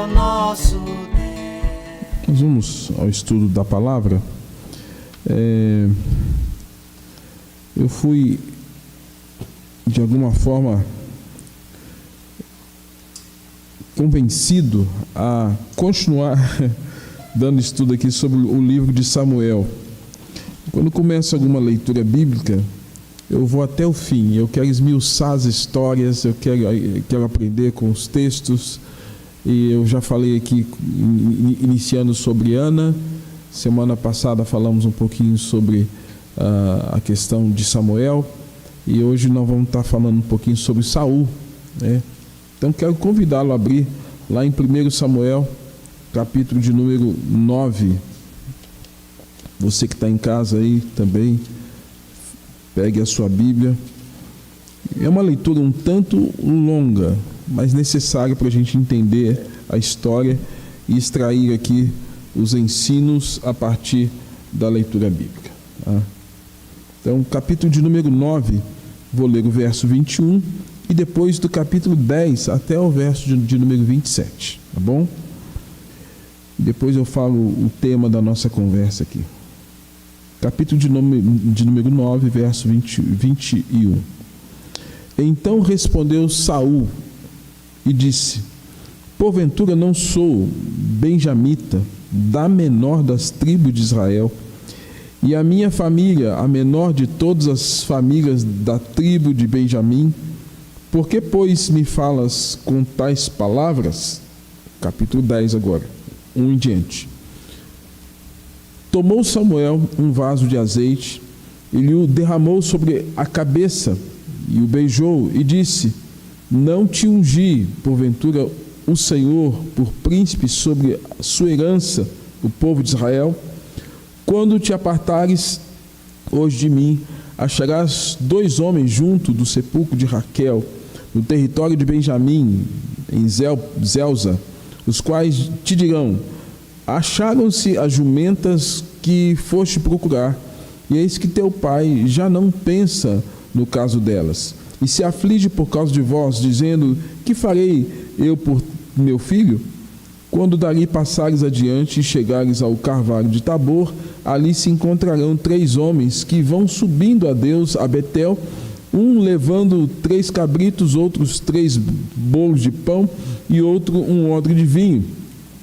o nosso Deus. Nós vamos ao estudo da palavra. Eu fui, de alguma forma, convencido a continuar dando estudo aqui sobre o livro de Samuel. Quando começo alguma leitura bíblica, eu vou até o fim. Eu quero esmiuçar as histórias, eu quero aprender com os textos. E eu já falei aqui, iniciando sobre Ana. Semana passada falamos um pouquinho sobre a questão de Samuel. E hoje nós vamos estar falando um pouquinho sobre Saul, né? Então quero convidá-lo a abrir lá em 1 Samuel, capítulo de número 9. Você que está em casa aí também, pegue a sua Bíblia. É uma leitura um tanto longa, mas necessária para a gente entender a história e extrair aqui os ensinos a partir da leitura bíblica. Tá? Então, capítulo de número 9, vou ler o verso 21 e depois do capítulo 10 até o verso de número 27, tá bom? Depois eu falo o tema da nossa conversa aqui. Capítulo de número 9, verso 21. Então respondeu Saul e disse: porventura não sou benjamita, da menor das tribos de Israel, e a minha família, a menor de todas as famílias da tribo de Benjamim? Por que, pois, me falas com tais palavras? Capítulo 10 agora, 1 em diante. Tomou Samuel um vaso de azeite, e lhe o derramou sobre a cabeça, e o beijou, e disse: não te ungi, porventura, o Senhor por príncipe sobre a sua herança, o povo de Israel? Quando te apartares hoje de mim, acharás 2 homens junto do sepulcro de Raquel, no território de Benjamim, em Zelza, os quais te dirão: acharam-se as jumentas que foste procurar, e eis que teu pai já não pensa no caso delas, e se aflige por causa de vós, dizendo: que farei eu por meu filho? Quando dali passares adiante e chegares ao carvalho de Tabor, ali se encontrarão 3 homens que vão subindo a Deus a Betel, um levando 3 cabritos, outros 3 bolos de pão e outro um odre de vinho.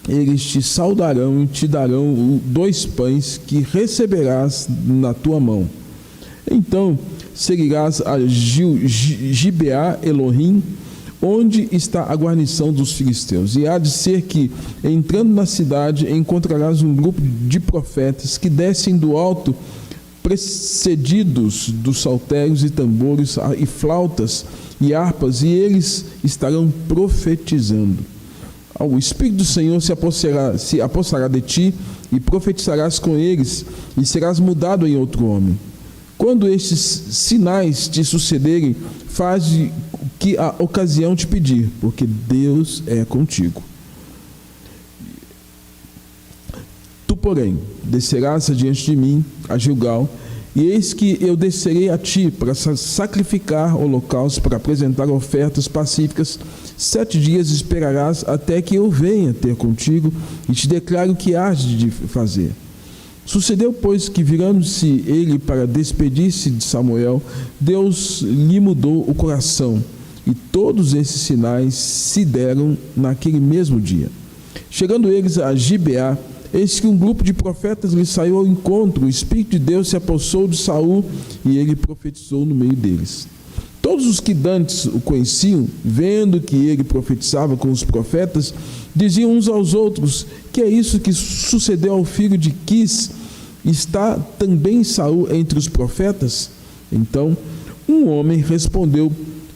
Eles te saudarão e te darão 2 pães que receberás na tua mão. Então seguirás a Gibeá Elohim, onde está a guarnição dos filisteus. E há de ser que, entrando na cidade, encontrarás um grupo de profetas que descem do alto, precedidos dos saltérios e tambores e flautas e harpas, e eles estarão profetizando. O Espírito do Senhor se apossará de ti, e profetizarás com eles, e serás mudado em outro homem. Quando estes sinais te sucederem, faze o que a ocasião te pedir, porque Deus é contigo. Tu, porém, descerás adiante de mim a Gilgal, e eis que eu descerei a ti para sacrificar holocaustos, para apresentar ofertas pacíficas. 7 dias esperarás até que eu venha ter contigo e te declare o que hás de fazer. Sucedeu, pois, que virando-se ele para despedir-se de Samuel, Deus lhe mudou o coração, e todos esses sinais se deram naquele mesmo dia. Chegando eles a Gibeá, eis que um grupo de profetas lhe saiu ao encontro. O Espírito de Deus se apossou de Saul, e ele profetizou no meio deles. Todos os que dantes o conheciam, vendo que ele profetizava com os profetas, diziam uns aos outros: que é isso que sucedeu ao filho de Quis? Está também Saul entre os profetas? Então um homem respondeu: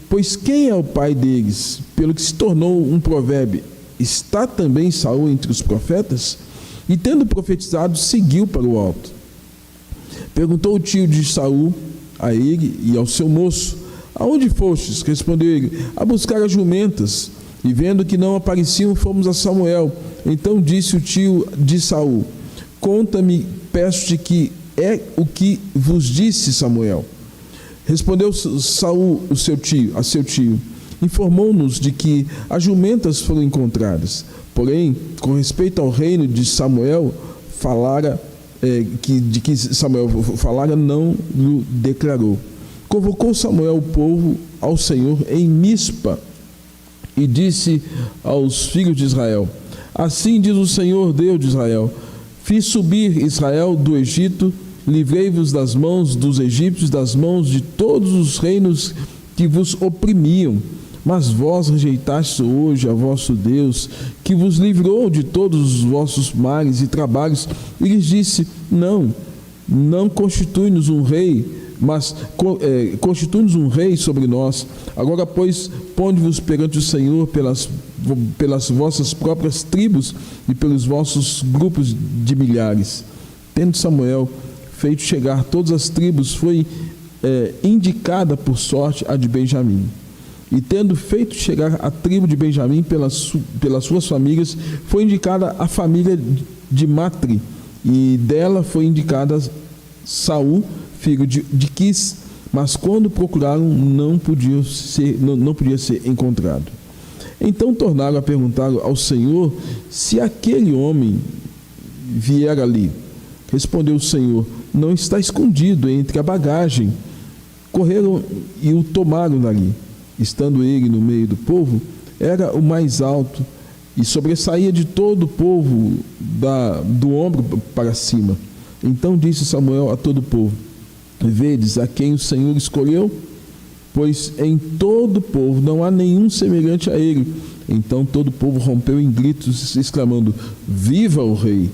pois quem é o pai deles? Pelo que se tornou um provérbio: está também Saul entre os profetas? E tendo profetizado, seguiu para o alto. Perguntou o tio de Saul a ele e ao seu moço: aonde fostes? Respondeu ele: a buscar as jumentas. E vendo que não apareciam, fomos a Samuel. Então disse o tio de Saul: conta-me, peço-te, que é o que vos disse Samuel. Respondeu Saul a seu tio: informou-nos de que as jumentas foram encontradas, Porém, com respeito ao reino de Samuel, de que Samuel falara, não lhe declarou. Convocou Samuel o povo ao Senhor em Mispa e disse aos filhos de Israel: assim diz o Senhor Deus de Israel: fiz subir Israel do Egito, livrei-vos das mãos dos egípcios, das mãos de todos os reinos que vos oprimiam. Mas vós rejeitastes hoje a vosso Deus, que vos livrou de todos os vossos males e trabalhos, e lhes disse: não constitui-nos um rei, mas constitui-nos um rei sobre nós. Agora, pois, ponde-vos perante o Senhor pelas vossas próprias tribos e pelos vossos grupos de milhares. Tendo Samuel feito chegar todas as tribos, foi indicada por sorte a de Benjamim. E tendo feito chegar a tribo de Benjamim pelas suas famílias, foi indicada a família de Matri, e dela foi indicada Saul, filho de Quis, mas quando procuraram, não podia ser encontrado. Então tornaram a perguntar ao Senhor se aquele homem vier ali. Respondeu o Senhor: não está escondido entre a bagagem. Correram e o tomaram dali. Estando ele no meio do povo, era o mais alto e sobressaía de todo o povo do ombro para cima. Então disse Samuel a todo o povo: vedes a quem o Senhor escolheu? Pois em todo o povo não há nenhum semelhante a ele. Então todo o povo rompeu em gritos, exclamando: viva o rei!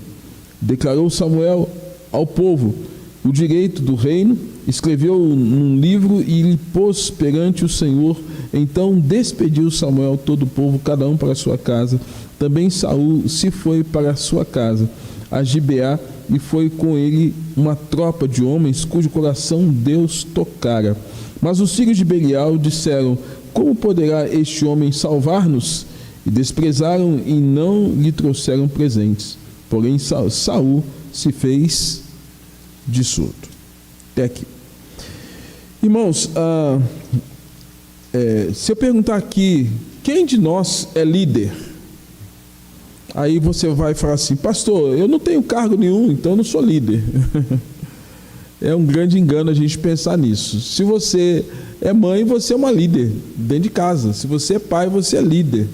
Declarou Samuel ao povo o direito do reino, escreveu num livro e lhe pôs perante o Senhor. Então despediu Samuel todo o povo, cada um para a sua casa. Também Saul se foi para a sua casa, a Gibeá, e foi com ele uma tropa de homens cujo coração Deus tocara. Mas os filhos de Belial disseram: como poderá este homem salvar-nos? E desprezaram e não lhe trouxeram presentes. Porém Saul se fez de surdo. Até aqui. Irmãos, se eu perguntar aqui, quem de nós é líder? Aí você vai falar assim: pastor, eu não tenho cargo nenhum, então eu não sou líder. É um grande engano a gente pensar nisso. Se você é mãe, você é uma líder dentro de casa. Se você é pai, você é líder.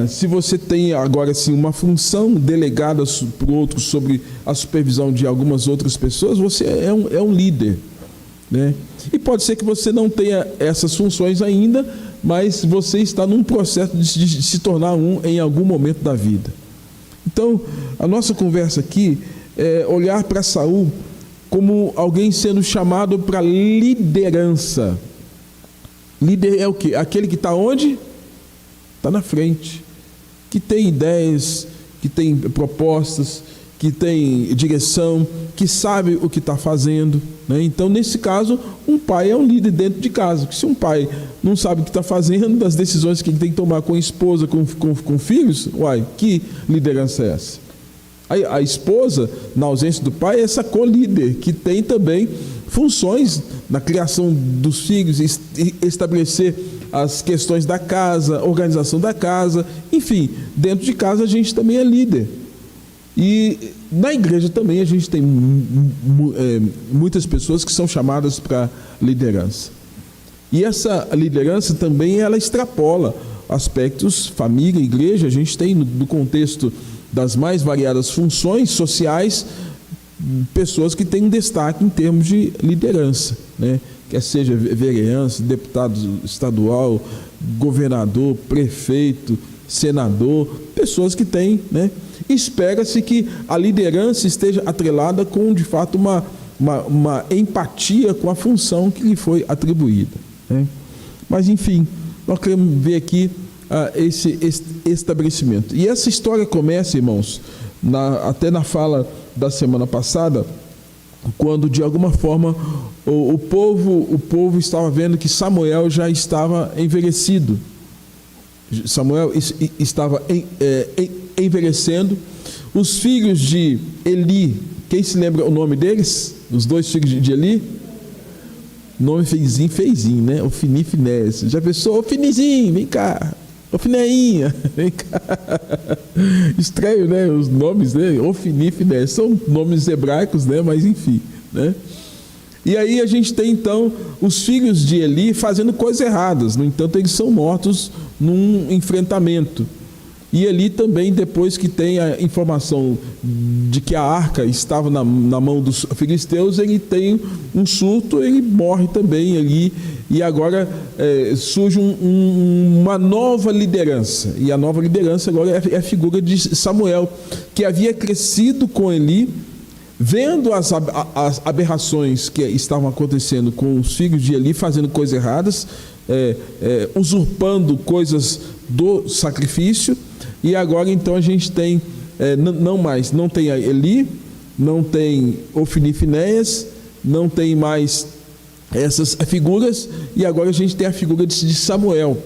Se você tem agora assim uma função delegada por outro sobre a supervisão de algumas outras pessoas, você é um líder, né? E pode ser que você não tenha essas funções ainda, mas você está num processo de se tornar um em algum momento da vida. Então, a nossa conversa aqui é olhar para Saul como alguém sendo chamado para liderança. Líder é o quê? Aquele que está onde? Está na frente, que tem ideias, que tem propostas, que tem direção, que sabe o que está fazendo, né? Então, nesse caso, um pai é um líder dentro de casa. Porque se um pai não sabe o que está fazendo, das decisões que ele tem que tomar com a esposa, com filhos, que liderança é essa? A esposa, na ausência do pai, é essa co-líder, que tem também funções na criação dos filhos, estabelecer as questões da casa, organização da casa, enfim, dentro de casa a gente também é líder. E na igreja também a gente tem muitas pessoas que são chamadas para liderança. E essa liderança também ela extrapola aspectos família, igreja. A gente tem no contexto das mais variadas funções sociais pessoas que têm um destaque em termos de liderança, né? Quer seja vereança, deputado estadual, governador, prefeito, senador, pessoas que têm, né? Espera-se que a liderança esteja atrelada com, de fato, uma empatia com a função que lhe foi atribuída, né? Mas, enfim, nós queremos ver aqui esse estabelecimento. E essa história começa, irmãos, até na fala da semana passada, quando de alguma forma o povo estava vendo que Samuel já estava envelhecido. Samuel estava envelhecendo. Os filhos de Eli, quem se lembra o nome deles? Os dois filhos de Eli? Nome feizinho, né? O Fini Finés. Já pensou? Ô Finizinho, vem cá. Ofineinha, vem cá. Estranho, né? Os nomes, né? Ofni, Finéias, são nomes hebraicos, né? Mas enfim, né? E aí a gente tem então os filhos de Eli fazendo coisas erradas. No entanto, eles são mortos num enfrentamento. E Eli também, depois que tem a informação de que a arca estava na mão dos filisteus, ele tem um surto, ele morre também ali. E agora surge uma nova liderança. E a nova liderança agora é a figura de Samuel, que havia crescido com Eli, vendo as aberrações que estavam acontecendo com os filhos de Eli, fazendo coisas erradas, usurpando coisas do sacrifício. E agora então a gente tem, não tem a Eli, não tem Ofni e Finéias, não tem mais essas figuras, e agora a gente tem a figura de Samuel.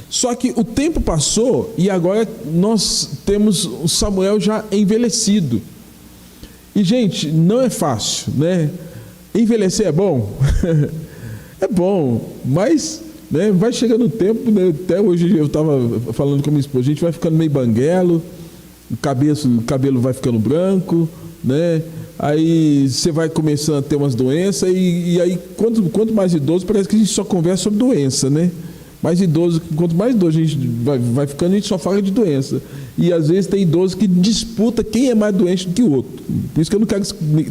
Só que o tempo passou e agora nós temos o Samuel já envelhecido. E, gente, não é fácil, né? Envelhecer é bom? É bom, mas, né, vai chegando o tempo, né? Até hoje eu estava falando com a minha esposa, a gente vai ficando meio banguelo, o cabelo vai ficando branco, né? Aí você vai começando a ter umas doenças, e aí quanto mais idoso, parece que a gente só conversa sobre doença, né? Mais idoso, quanto mais idoso a gente vai ficando, a gente só fala de doença. E às vezes tem idoso que disputa quem é mais doente do que o outro. Por isso que eu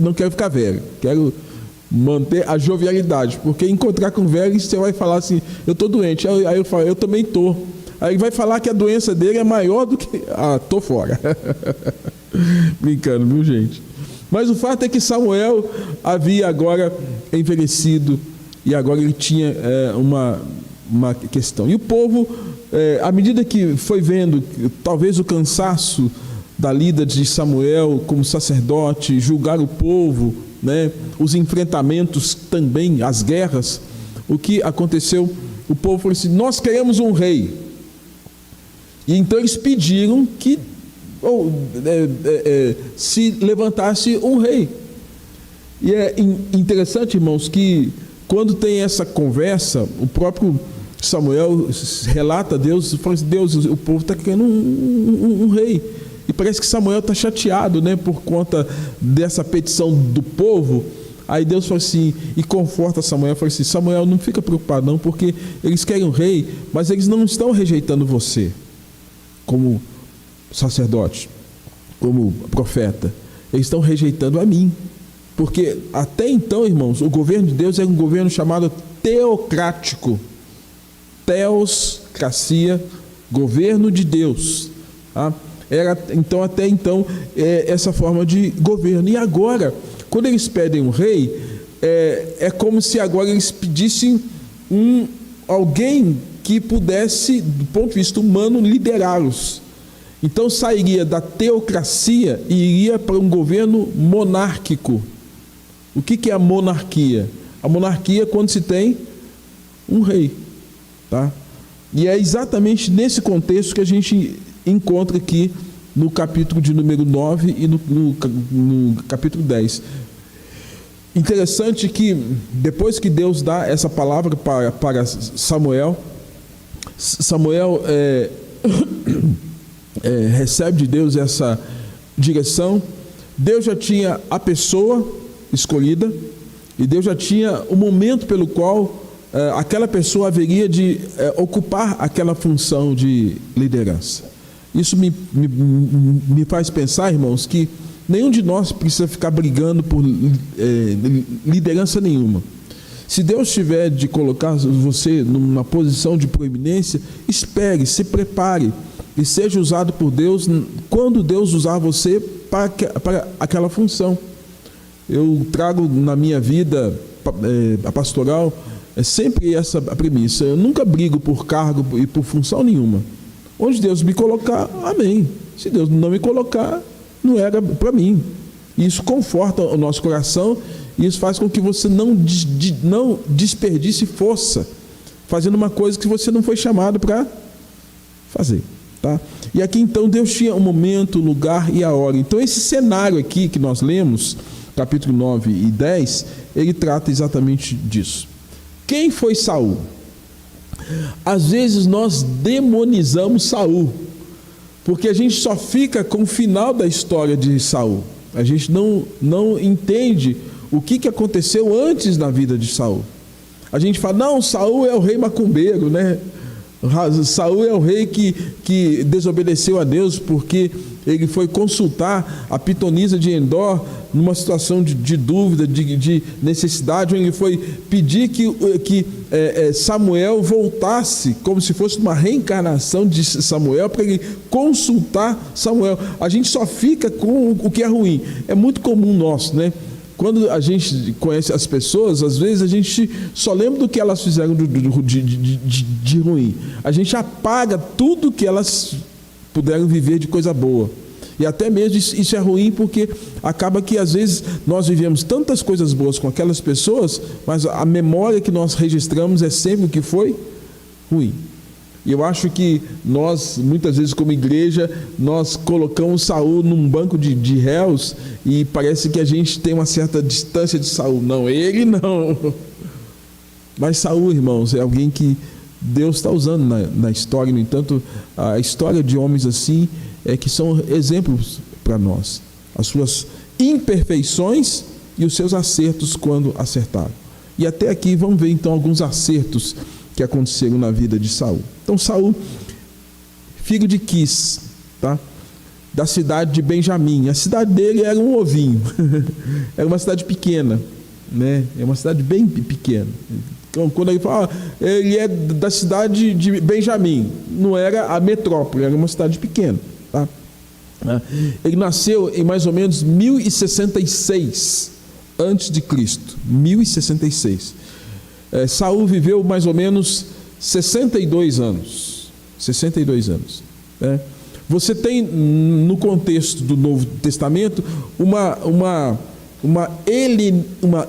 não quero ficar velho. Quero manter a jovialidade. Porque encontrar com velho, você vai falar assim, eu estou doente. Aí eu falo, eu também estou. Aí vai falar que a doença dele é maior do que... Ah, estou fora. Brincando, viu, gente? Mas o fato é que Samuel havia agora envelhecido e agora ele tinha uma questão. E o povo, à medida que foi vendo talvez o cansaço da lida de Samuel como sacerdote, julgar o povo, né, os enfrentamentos também, as guerras, o que aconteceu? O povo falou assim, nós queremos um rei. E então eles pediram que se levantasse um rei. E é interessante, irmãos, que quando tem essa conversa, o próprio Samuel relata a Deus, fala assim, Deus, o povo está querendo um rei. E parece que Samuel está chateado, né, por conta dessa petição do povo. Aí Deus fala assim, e conforta Samuel, fala assim, Samuel, não fica preocupado não, porque eles querem um rei, mas eles não estão rejeitando você como sacerdote, como profeta. Eles estão rejeitando a mim. Porque até então, irmãos, o governo de Deus era um governo chamado teocrático. Teocracia, governo de Deus. Tá? Era então, até então, essa forma de governo. E agora, quando eles pedem um rei, é como se agora eles pedissem alguém que pudesse, do ponto de vista humano, liderá-los. Então sairia da teocracia e iria para um governo monárquico. O que é a monarquia? A monarquia é quando se tem um rei. Tá? E é exatamente nesse contexto que a gente encontra aqui no capítulo de número 9 e no capítulo 10. Interessante que depois que Deus dá essa palavra para Samuel, Samuel recebe de Deus essa direção. Deus já tinha a pessoa escolhida e Deus já tinha o momento pelo qual aquela pessoa haveria de ocupar aquela função de liderança. Isso me faz pensar, irmãos, que nenhum de nós precisa ficar brigando por liderança nenhuma. Se Deus tiver de colocar você numa posição de proeminência, espere, se prepare e seja usado por Deus quando Deus usar você para aquela função. Eu trago na minha vida a pastoral sempre essa premissa. Eu nunca brigo por cargo e por função nenhuma. Onde Deus me colocar, amém. Se Deus não me colocar, não era para mim. Isso conforta o nosso coração e isso faz com que você não desperdice força fazendo uma coisa que você não foi chamado para fazer. Tá? E aqui então Deus tinha o momento, o lugar e a hora. Então esse cenário aqui que nós lemos, capítulo 9 e 10, ele trata exatamente disso. Quem foi Saul? Às vezes nós demonizamos Saul, porque a gente só fica com o final da história de Saul. A gente não entende o que aconteceu antes na vida de Saul. A gente fala, não, Saul é o rei macumbeiro, né? Saul é o rei que desobedeceu a Deus porque ele foi consultar a pitonisa de Endor numa situação de dúvida, de necessidade, onde ele foi pedir que Samuel voltasse, como se fosse uma reencarnação de Samuel, para ele consultar Samuel. A gente só fica com o que é ruim. É muito comum nosso, né? Quando a gente conhece as pessoas, às vezes a gente só lembra do que elas fizeram de ruim. A gente apaga tudo que elas puderam viver de coisa boa. E até mesmo isso é ruim, porque acaba que às vezes nós vivemos tantas coisas boas com aquelas pessoas, mas a memória que nós registramos é sempre o que foi ruim. E eu acho que nós, muitas vezes como igreja, nós colocamos Saul num banco de réus e parece que a gente tem uma certa distância de Saul. Não, ele não. Mas Saul, irmãos, é alguém que Deus está usando na história. No entanto, a história de homens assim é que são exemplos para nós. As suas imperfeições e os seus acertos quando acertaram. E até aqui vamos ver então alguns acertos que aconteceram na vida de Saul. Então Saul, filho de Quis, tá? Da cidade de Benjamim. A cidade dele era um ovinho. Era uma cidade pequena, né? É uma cidade bem pequena. Então, quando ele fala, ele é da cidade de Benjamim, não era a metrópole, era uma cidade pequena, tá? Ele nasceu em mais ou menos 1066 antes de Cristo. 1066. Saul viveu mais ou menos 62 anos. 62 anos. Né? Você tem no contexto do Novo Testamento uma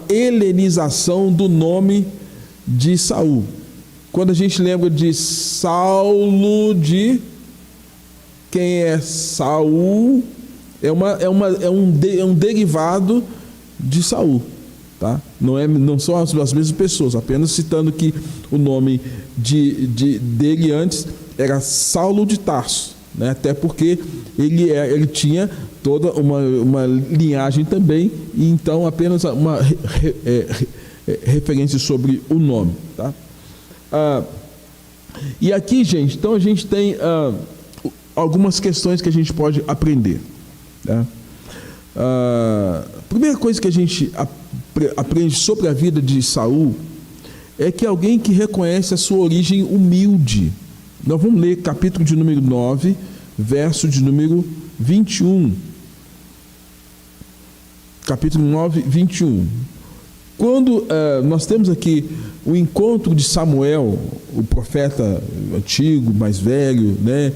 helenização do nome de Saul. Quando a gente lembra de Saulo de... Quem é Saul? É um derivado de Saul. Tá? Não são as mesmas pessoas, apenas citando que o nome dele antes era Saulo de Tarso, né? Até porque ele tinha toda uma linhagem também, e então apenas uma referência sobre o nome. Tá? E aqui, gente, então a gente tem algumas questões que a gente pode aprender. Tá? A primeira coisa que a gente aprende sobre a vida de Saul é que alguém que reconhece a sua origem humilde. Nós vamos ler capítulo de número 9, verso de número 21. Capítulo 9, 21. Quando nós temos aqui o encontro de Samuel, o profeta antigo, mais velho, né,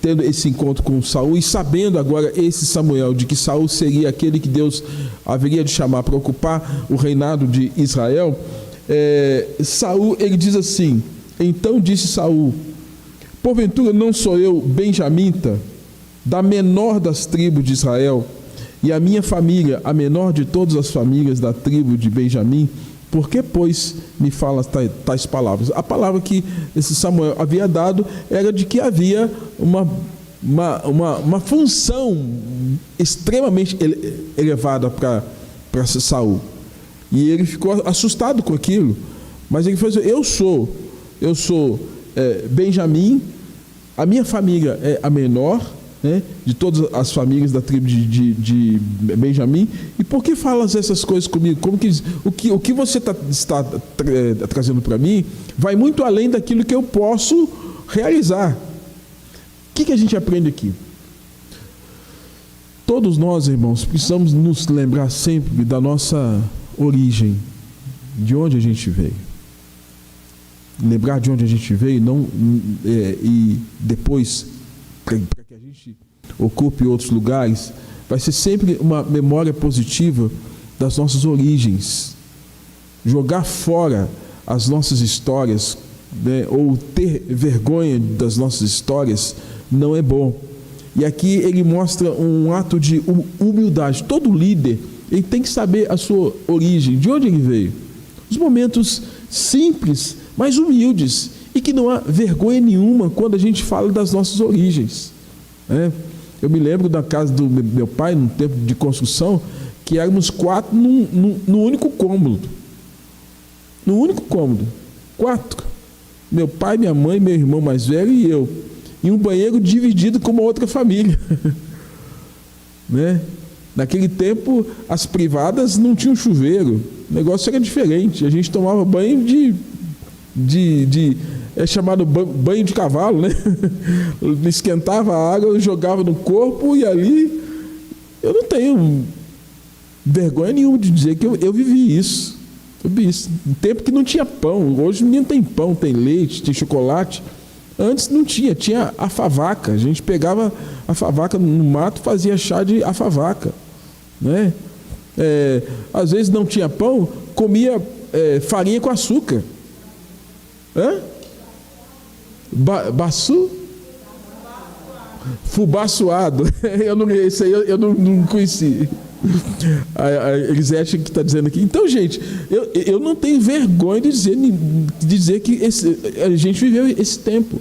tendo esse encontro com Saul e sabendo agora esse Samuel de que Saul seria aquele que Deus haveria de chamar para ocupar o reinado de Israel, Saul, ele diz assim: então disse Saul, porventura não sou eu benjamita, da menor das tribos de Israel, e a minha família, a menor de todas as famílias da tribo de Benjamim? Por que, pois, me fala tais palavras? A palavra que esse Samuel havia dado era de que havia uma função extremamente elevada para Saul. E ele ficou assustado com aquilo. Mas ele falou assim: eu sou Benjamim, a minha família é a menor, né, de todas as famílias da tribo de Benjamim. E por que falas essas coisas comigo? O que você está trazendo para mim vai muito além daquilo que eu posso realizar. O que a gente aprende aqui? Todos nós, irmãos, precisamos nos lembrar sempre da nossa origem, de onde a gente veio. Lembrar de onde a gente veio, e depois, para que a gente ocupe outros lugares, vai ser sempre uma memória positiva das nossas origens. Jogar fora as nossas histórias, né, ou ter vergonha das nossas histórias, não é bom. E aqui ele mostra um ato de humildade. Todo líder, ele tem que saber a sua origem, de onde ele veio. Os momentos simples mas humildes, e que não há vergonha nenhuma quando a gente fala das nossas origens, né? Eu me lembro da casa do meu pai, num tempo de construção, que éramos 4 num único cômodo. No único cômodo. 4. Meu pai, minha mãe, meu irmão mais velho e eu. E um banheiro dividido com uma outra família. Né? Naquele tempo, as privadas não tinham chuveiro. O negócio era diferente. A gente tomava banho é chamado banho de cavalo, né? Esquentava a água, jogava no corpo, e ali eu não tenho vergonha nenhuma de dizer que eu vivi isso. Eu vi isso. Um tempo que não tinha pão. Hoje o menino tem pão, tem leite, tem chocolate. Antes não tinha a favaca. A gente pegava a favaca no mato, fazia chá de afavaca, né? Às vezes não tinha pão, comia farinha com açúcar. Hã? Baçu? Fubá suado. Esse aí eu não conheci. A Elisete que está dizendo aqui. Então, gente, eu não tenho vergonha de dizer que a gente viveu esse tempo,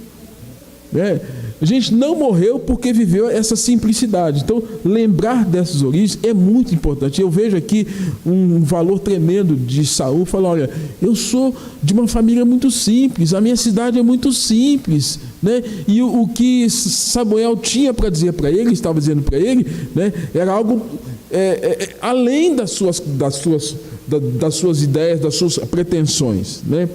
né? A gente não morreu porque viveu essa simplicidade. Então, lembrar dessas origens é muito importante. Eu vejo aqui um valor tremendo de Saul. Fala, olha, eu sou de uma família muito simples, a minha cidade é muito simples, né? E o que Samuel tinha para dizer para ele, estava dizendo para ele, né, era algo além das suas ideias, das suas pretensões, né?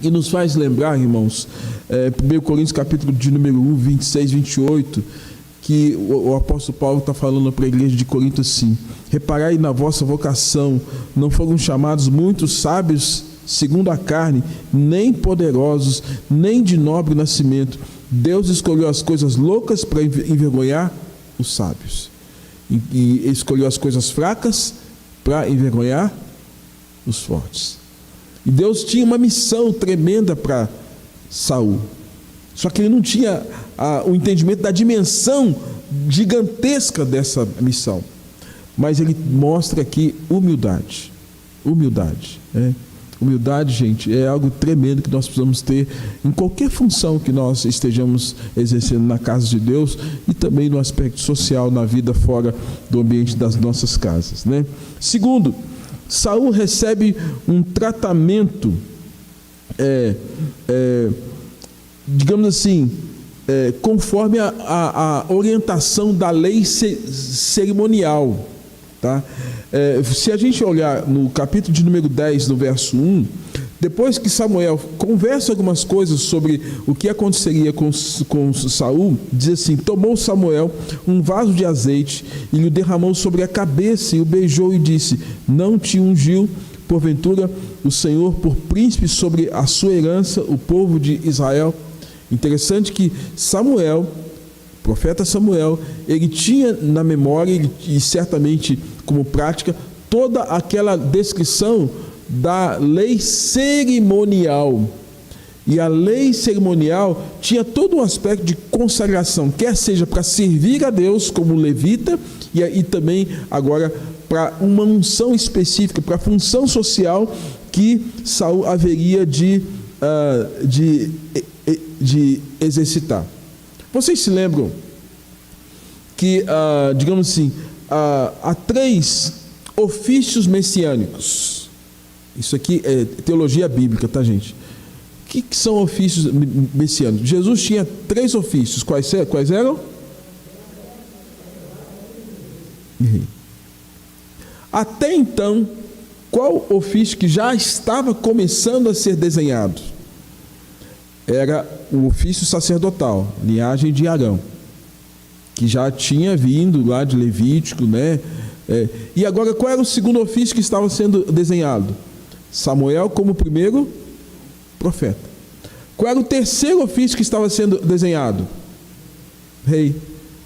E nos faz lembrar, irmãos, 1 Coríntios capítulo de número 1, 26, 28, que o apóstolo Paulo está falando para a igreja de Corinto assim: reparai na vossa vocação, não foram chamados muitos sábios segundo a carne, nem poderosos, nem de nobre nascimento. Deus escolheu as coisas loucas para envergonhar os sábios, e escolheu as coisas fracas para envergonhar os fortes. E Deus tinha uma missão tremenda para Saul, só que ele não tinha o entendimento da dimensão gigantesca dessa missão. Mas ele mostra aqui humildade, né? Humildade, gente, é algo tremendo que nós precisamos ter em qualquer função que nós estejamos exercendo na casa de Deus, e também no aspecto social, na vida fora do ambiente das nossas casas, né? Segundo, Saul recebe um tratamento, digamos assim, conforme a orientação da lei cerimonial, tá? Se a gente olhar no capítulo de número 10, no verso 1, depois que Samuel conversa algumas coisas sobre o que aconteceria com Saul, diz assim: tomou Samuel um vaso de azeite e lhe derramou sobre a cabeça, e o beijou e disse: não te ungiu porventura o Senhor por príncipe sobre a sua herança, o povo de Israel? Interessante que Samuel, o profeta Samuel, ele tinha na memória e certamente como prática toda aquela descrição da lei cerimonial. E a lei cerimonial tinha todo um aspecto de consagração, quer seja para servir a Deus como levita, e também agora para uma unção específica, para a função social que Saul haveria de exercitar. Vocês se lembram que, digamos assim, há 3 ofícios messiânicos. Isso aqui é teologia bíblica, tá, gente? O que são ofícios messiânicos? Jesus tinha 3 ofícios. Quais eram? Até então, qual ofício que já estava começando a ser desenhado? Era o ofício sacerdotal, linhagem de Arão, que já tinha vindo lá de Levítico, né? E agora, qual era o segundo ofício que estava sendo desenhado? Samuel como primeiro profeta. Qual era o terceiro ofício que estava sendo desenhado? Rei.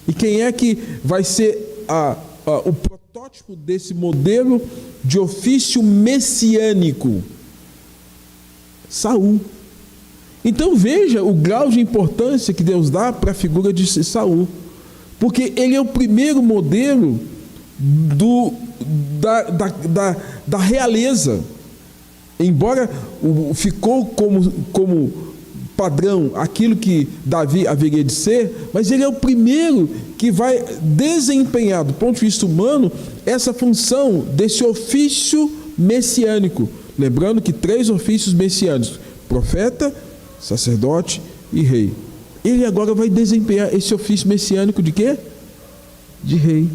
E quem é que vai ser o protótipo desse modelo de ofício messiânico? Saul. Então veja o grau de importância que Deus dá para a figura de Saul, porque ele é o primeiro modelo da realeza. Embora ficou como padrão aquilo que Davi haveria de ser, mas ele é o primeiro que vai desempenhar, do ponto de vista humano, essa função desse ofício messiânico. Lembrando que 3 ofícios messiânicos: profeta, sacerdote e rei. Ele agora vai desempenhar esse ofício messiânico de quê? De rei.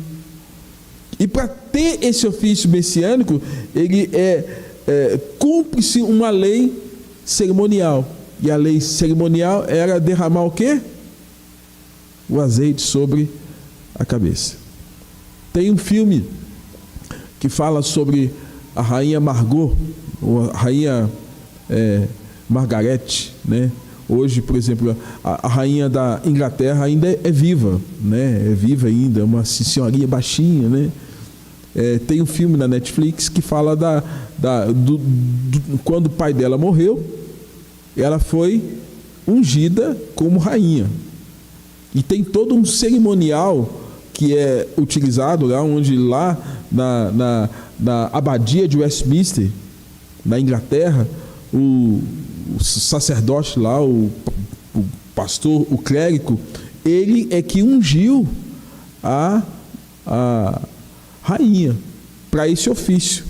E para ter esse ofício messiânico, ele cumpre-se uma lei cerimonial. E a lei cerimonial era derramar o quê? O azeite sobre a cabeça. Tem um filme que fala sobre a rainha Margot, ou a rainha Margaret, né? Hoje, por exemplo, a rainha da Inglaterra ainda é viva, né? É viva ainda, uma senhorinha baixinha, né? Tem um filme na Netflix que fala quando o pai dela morreu, ela foi ungida como rainha. E tem todo um cerimonial que é utilizado lá na abadia de Westminster, na Inglaterra. O sacerdote lá, o pastor, o clérigo, ele é que ungiu a rainha para esse ofício,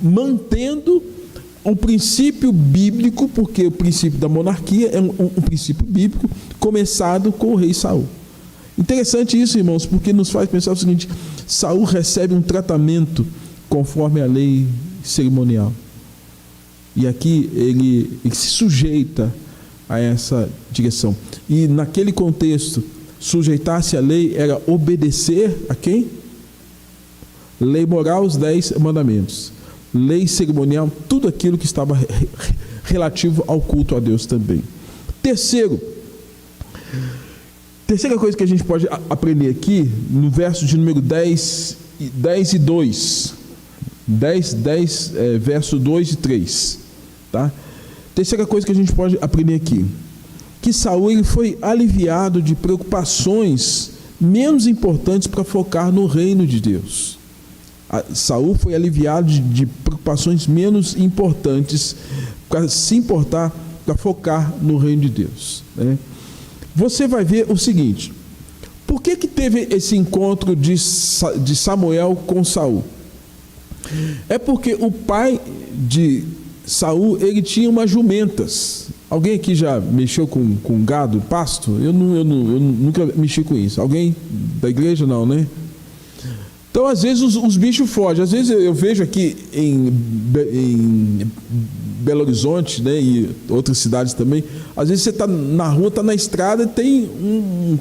mantendo um princípio bíblico, porque o princípio da monarquia é um princípio bíblico, começado com o rei Saul. Interessante isso, irmãos, porque nos faz pensar o seguinte: Saul recebe um tratamento conforme a lei cerimonial. E aqui ele se sujeita a essa direção. E naquele contexto, sujeitar-se à lei era obedecer a quem? Lei moral, os 10 mandamentos. Lei cerimonial, tudo aquilo que estava relativo ao culto a Deus também. Terceira coisa que a gente pode aprender aqui, no verso de número 10 e 2. 10, verso 2 e 3. Tá? Terceira coisa que a gente pode aprender aqui, que Saul ele foi aliviado de preocupações menos importantes para focar no reino de Deus. Saul foi aliviado de preocupações menos importantes para se importar, para focar no reino de Deus, né? Você vai ver o seguinte: por que teve esse encontro de Samuel com Saul? É porque o pai de Saul, ele tinha umas jumentas. Alguém aqui já mexeu com gado, pasto? Eu nunca mexi com isso. Alguém da igreja? Não, né? Então, às vezes, os bichos fogem. Às vezes, eu vejo aqui em Belo Horizonte, né, e outras cidades também, às vezes você está na rua, está na estrada, tem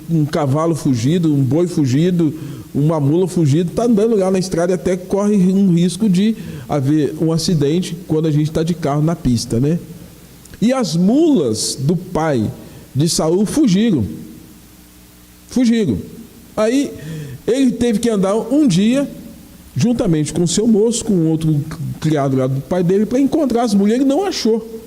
um cavalo fugido, um boi fugido, uma mula fugida, está andando lá na estrada e até corre um risco de haver um acidente quando a gente está de carro na pista, né? E as mulas do pai de Saul fugiram. Aí ele teve que andar um dia juntamente com o seu moço, com outro criado lá do pai dele, para encontrar as mulheres. Ele não achou.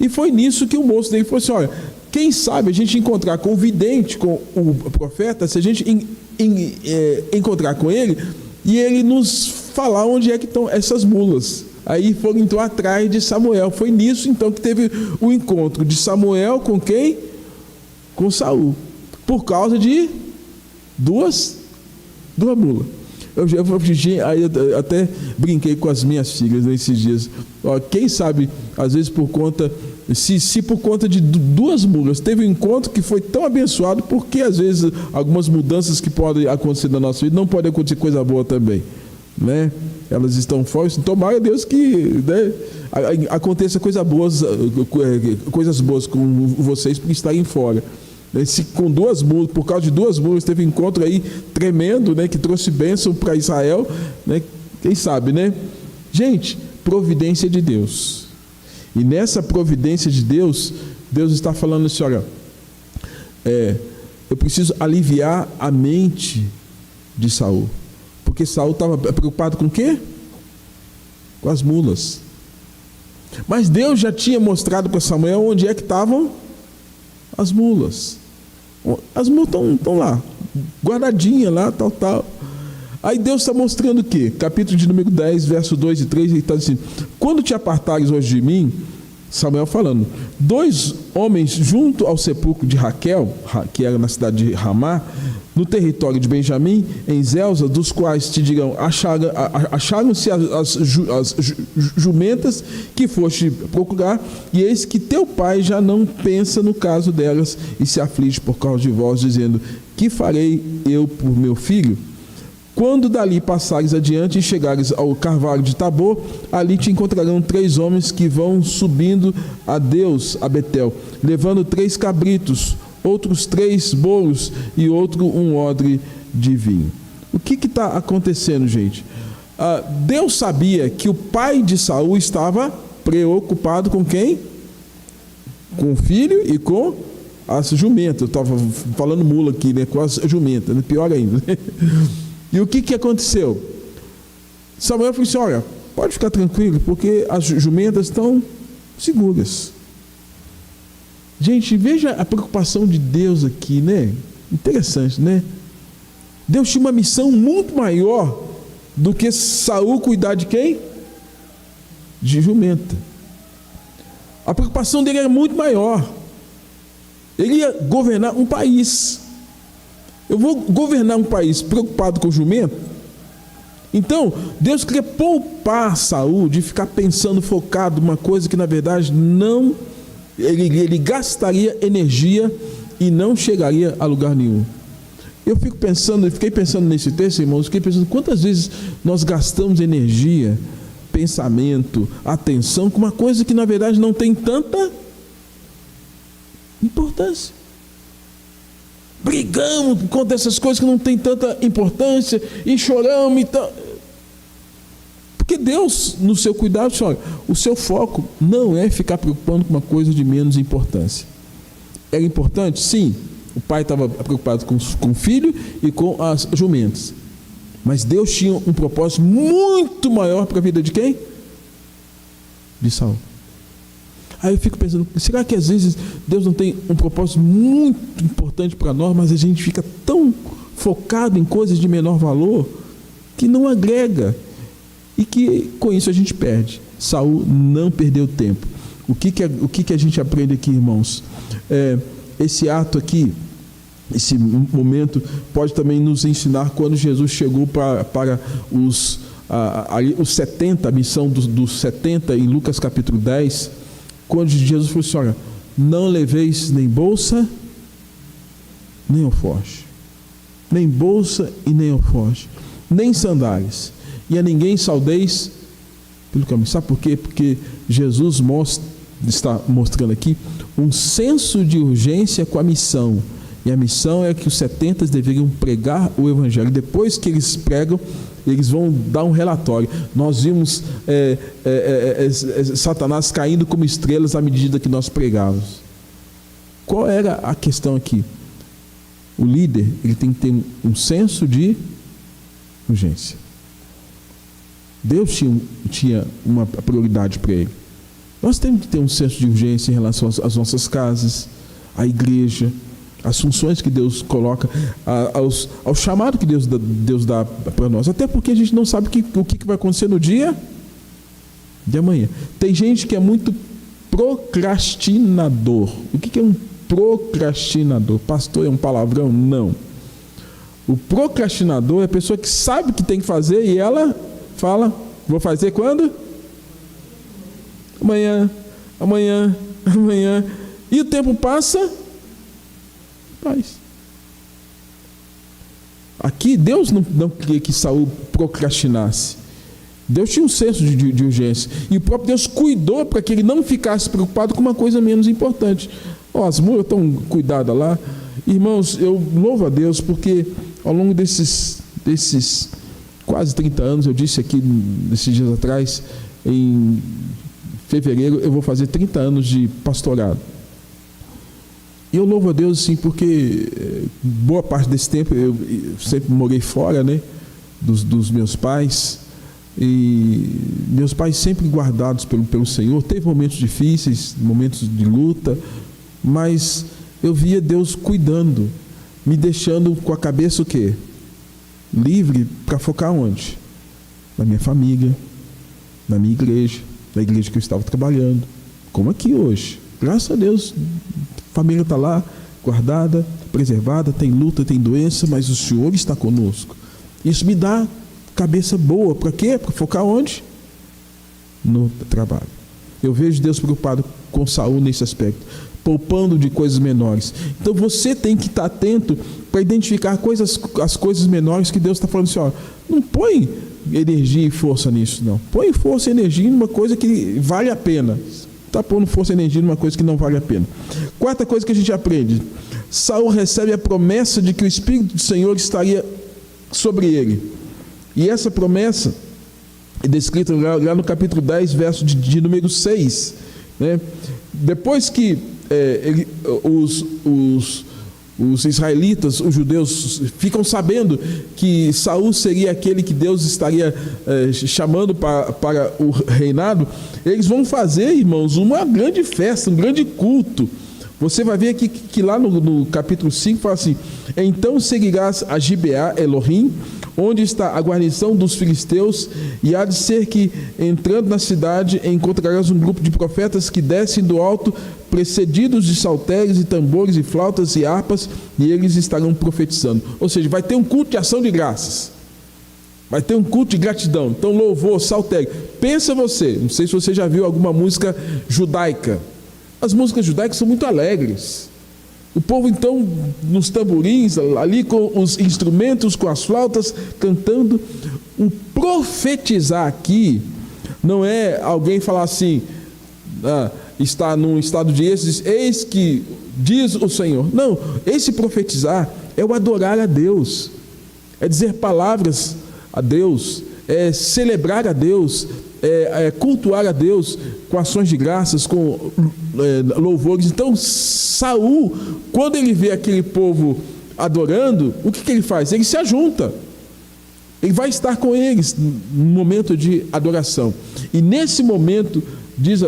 E foi nisso que o moço dele falou assim: olha, quem sabe a gente encontrar com o vidente, com o profeta, se a gente encontrar com ele e ele nos falar onde é que estão essas mulas. Aí foram então atrás de Samuel. Foi nisso então que teve o encontro de Samuel com quem? Com Saul. Por causa de duas mulas. Aí eu até brinquei com as minhas filhas nesses dias. Quem sabe, às vezes por conta, se por conta de duas mulas teve um encontro que foi tão abençoado, porque às vezes algumas mudanças que podem acontecer na nossa vida não podem acontecer coisa boa também, né? Elas estão fora. Tomara a Deus que, né, aconteça coisas boas com vocês por estarem fora. Se com duas mulas, por causa de duas mulas, teve um encontro aí tremendo, né, que trouxe bênção para Israel, né? Quem sabe, né? Gente, providência de Deus. E nessa providência de Deus, Deus está falando assim: olha, eu preciso aliviar a mente de Saul, porque Saul estava preocupado com o quê? Com as mulas. Mas Deus já tinha mostrado para Samuel onde é que estavam as mulas. As mulas estão lá, guardadinhas lá, tal. Aí Deus está mostrando o quê? Capítulo de número 10, verso 2 e 3, ele está dizendo: quando te apartares hoje de mim, Samuel falando, 2 homens junto ao sepulcro de Raquel, que era na cidade de Ramá, no território de Benjamim, em Zelza, dos quais te dirão, acharam-se as jumentas que foste procurar, e eis que teu pai já não pensa no caso delas, e se aflige por causa de vós, dizendo, que farei eu por meu filho? Quando dali passares adiante e chegares ao carvalho de Tabor, ali te encontrarão 3 homens que vão subindo a Deus, a Betel, levando 3 cabritos, outros 3 bolos e outro um odre de vinho. O que está acontecendo, gente? Deus sabia que o pai de Saul estava preocupado com quem? Com o filho e com as jumentas. Eu estava falando mula aqui, né? Com as jumentas, né? Pior ainda. E o que aconteceu? Samuel falou assim, olha, pode ficar tranquilo, porque as jumentas estão seguras. Gente, veja a preocupação de Deus aqui, né? Interessante, né? Deus tinha uma missão muito maior do que Saul cuidar de quem? De jumenta. A preocupação dele era muito maior. Ele ia governar um país. Eu vou governar um país preocupado com o jumento? Então, Deus queria poupar Saul de ficar pensando, focado em uma coisa que na verdade não, ele gastaria energia e não chegaria a lugar nenhum. Fiquei pensando nesse texto, irmãos, fiquei pensando quantas vezes nós gastamos energia, pensamento, atenção com uma coisa que na verdade não tem tanta importância. Brigamos por conta dessas coisas que não tem tanta importância e choramos e tal. Porque Deus, no seu cuidado, olha, o seu foco não é ficar preocupando com uma coisa de menos importância. Era importante? Sim. O pai estava preocupado com o filho e com as jumentas. Mas Deus tinha um propósito muito maior para a vida de quem? De Saul. Aí eu fico pensando, será que às vezes Deus não tem um propósito muito importante para nós, mas a gente fica tão focado em coisas de menor valor que não agrega e que com isso a gente perde. Saul não perdeu tempo. O que a gente aprende aqui, irmãos? Esse ato aqui, esse momento pode também nos ensinar quando Jesus chegou para os 70, a missão dos 70 em Lucas capítulo 10, quando Jesus falou assim, olha, não leveis nem bolsa, nem alforje. Nem bolsa e nem alforje. Nem sandálias. E a ninguém saudeis pelo caminho. Sabe por quê? Porque Jesus está mostrando aqui um senso de urgência com a missão. E a missão é que os 70 deveriam pregar o evangelho. Depois que eles pregam, eles vão dar um relatório. Nós vimos Satanás caindo como estrelas à medida que nós pregávamos. Qual era a questão aqui? O líder, ele tem que ter um senso de urgência. Deus tinha uma prioridade para ele. Nós temos que ter um senso de urgência em relação às nossas casas, à igreja, as funções que Deus coloca, ao chamado que Deus dá para nós. Até porque a gente não sabe o que vai acontecer no dia de amanhã. Tem gente que é muito procrastinador. O que é um procrastinador? Pastor, é um palavrão? Não. O procrastinador é a pessoa que sabe o que tem que fazer e ela fala, vou fazer quando? Amanhã. E o tempo passa, faz. Aqui Deus não queria que Saul procrastinasse. Deus tinha um senso de urgência. E o próprio Deus cuidou para que ele não ficasse preocupado com uma coisa menos importante. As mulas estão cuidadas lá. Irmãos, eu louvo a Deus porque ao longo desses quase 30 anos, eu disse aqui nesses dias atrás, em fevereiro eu vou fazer 30 anos de pastorado. E eu louvo a Deus assim, porque boa parte desse tempo eu sempre morei fora, né, dos meus pais, e meus pais sempre guardados pelo Senhor. Teve momentos difíceis, momentos de luta, mas eu via Deus cuidando, me deixando com a cabeça o quê? livre para focar onde? Na minha família, na minha igreja, na igreja que eu estava trabalhando, como aqui hoje. Graças a Deus, a família está lá, guardada, preservada, tem luta, tem doença, mas o Senhor está conosco. Isso me dá cabeça boa. Para quê? Para focar onde? No trabalho. Eu vejo Deus preocupado com Saul nesse aspecto, poupando de coisas menores. Então você tem que estar atento para identificar as coisas menores que Deus está falando assim, ó, não põe energia e força nisso, não. Põe força e energia em uma coisa que vale a pena. Está pondo força e energia em uma coisa que não vale a pena. Quarta coisa que a gente aprende: Saul recebe a promessa de que o Espírito do Senhor estaria sobre ele. E essa promessa é descrita lá no capítulo 10, verso de número 6. Né? Depois que os israelitas, os judeus, ficam sabendo que Saul seria aquele que Deus estaria chamando para o reinado, eles vão fazer, irmãos, uma grande festa, um grande culto. Você vai ver aqui que lá no capítulo 5 fala assim: então seguirás a Gibeá Elohim, onde está a guarnição dos filisteus, e há de ser que, entrando na cidade, encontrarás um grupo de profetas que descem do alto, precedidos de saltérios e tambores e flautas e harpas, e eles estarão profetizando. Ou seja, vai ter um culto de ação de graças, vai ter um culto de gratidão. Então, louvor, saltério. Pensa você, não sei se você já viu alguma música judaica. As músicas judaicas são muito alegres. O povo então, nos tamborins, ali com os instrumentos, com as flautas, cantando. O profetizar aqui não é alguém falar assim, está num estado de êxtase, eis que diz o Senhor. Não, esse profetizar é o adorar a Deus, é dizer palavras a Deus, é celebrar a Deus, é cultuar a Deus com ações de graças, com louvores. Então Saul, quando ele vê aquele povo adorando, o que ele faz? Ele se ajunta, ele vai estar com eles no momento de adoração. E nesse momento, diz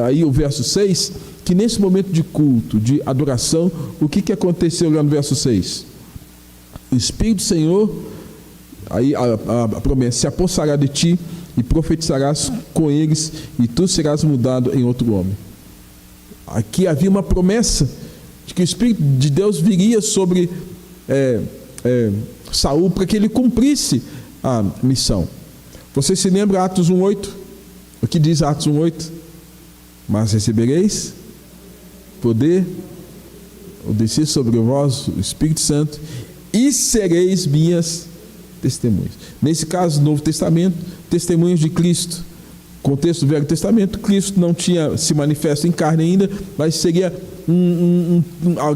aí o verso 6, que nesse momento de culto, de adoração, o que aconteceu lá no verso 6? O Espírito do Senhor, aí a promessa, se apossará de ti, e profetizarás com eles, e tu serás mudado em outro homem. Aqui havia uma promessa de que o Espírito de Deus viria sobre Saul para que ele cumprisse a missão. Você se lembra Atos 1:8? O que diz Atos 1:8? Mas recebereis poder, ou descer sobre vós o Espírito Santo, e sereis minhas testemunhas. Nesse caso, Novo Testamento, testemunhas de Cristo. Contexto do Velho Testamento, Cristo não tinha se manifesto em carne ainda, mas seria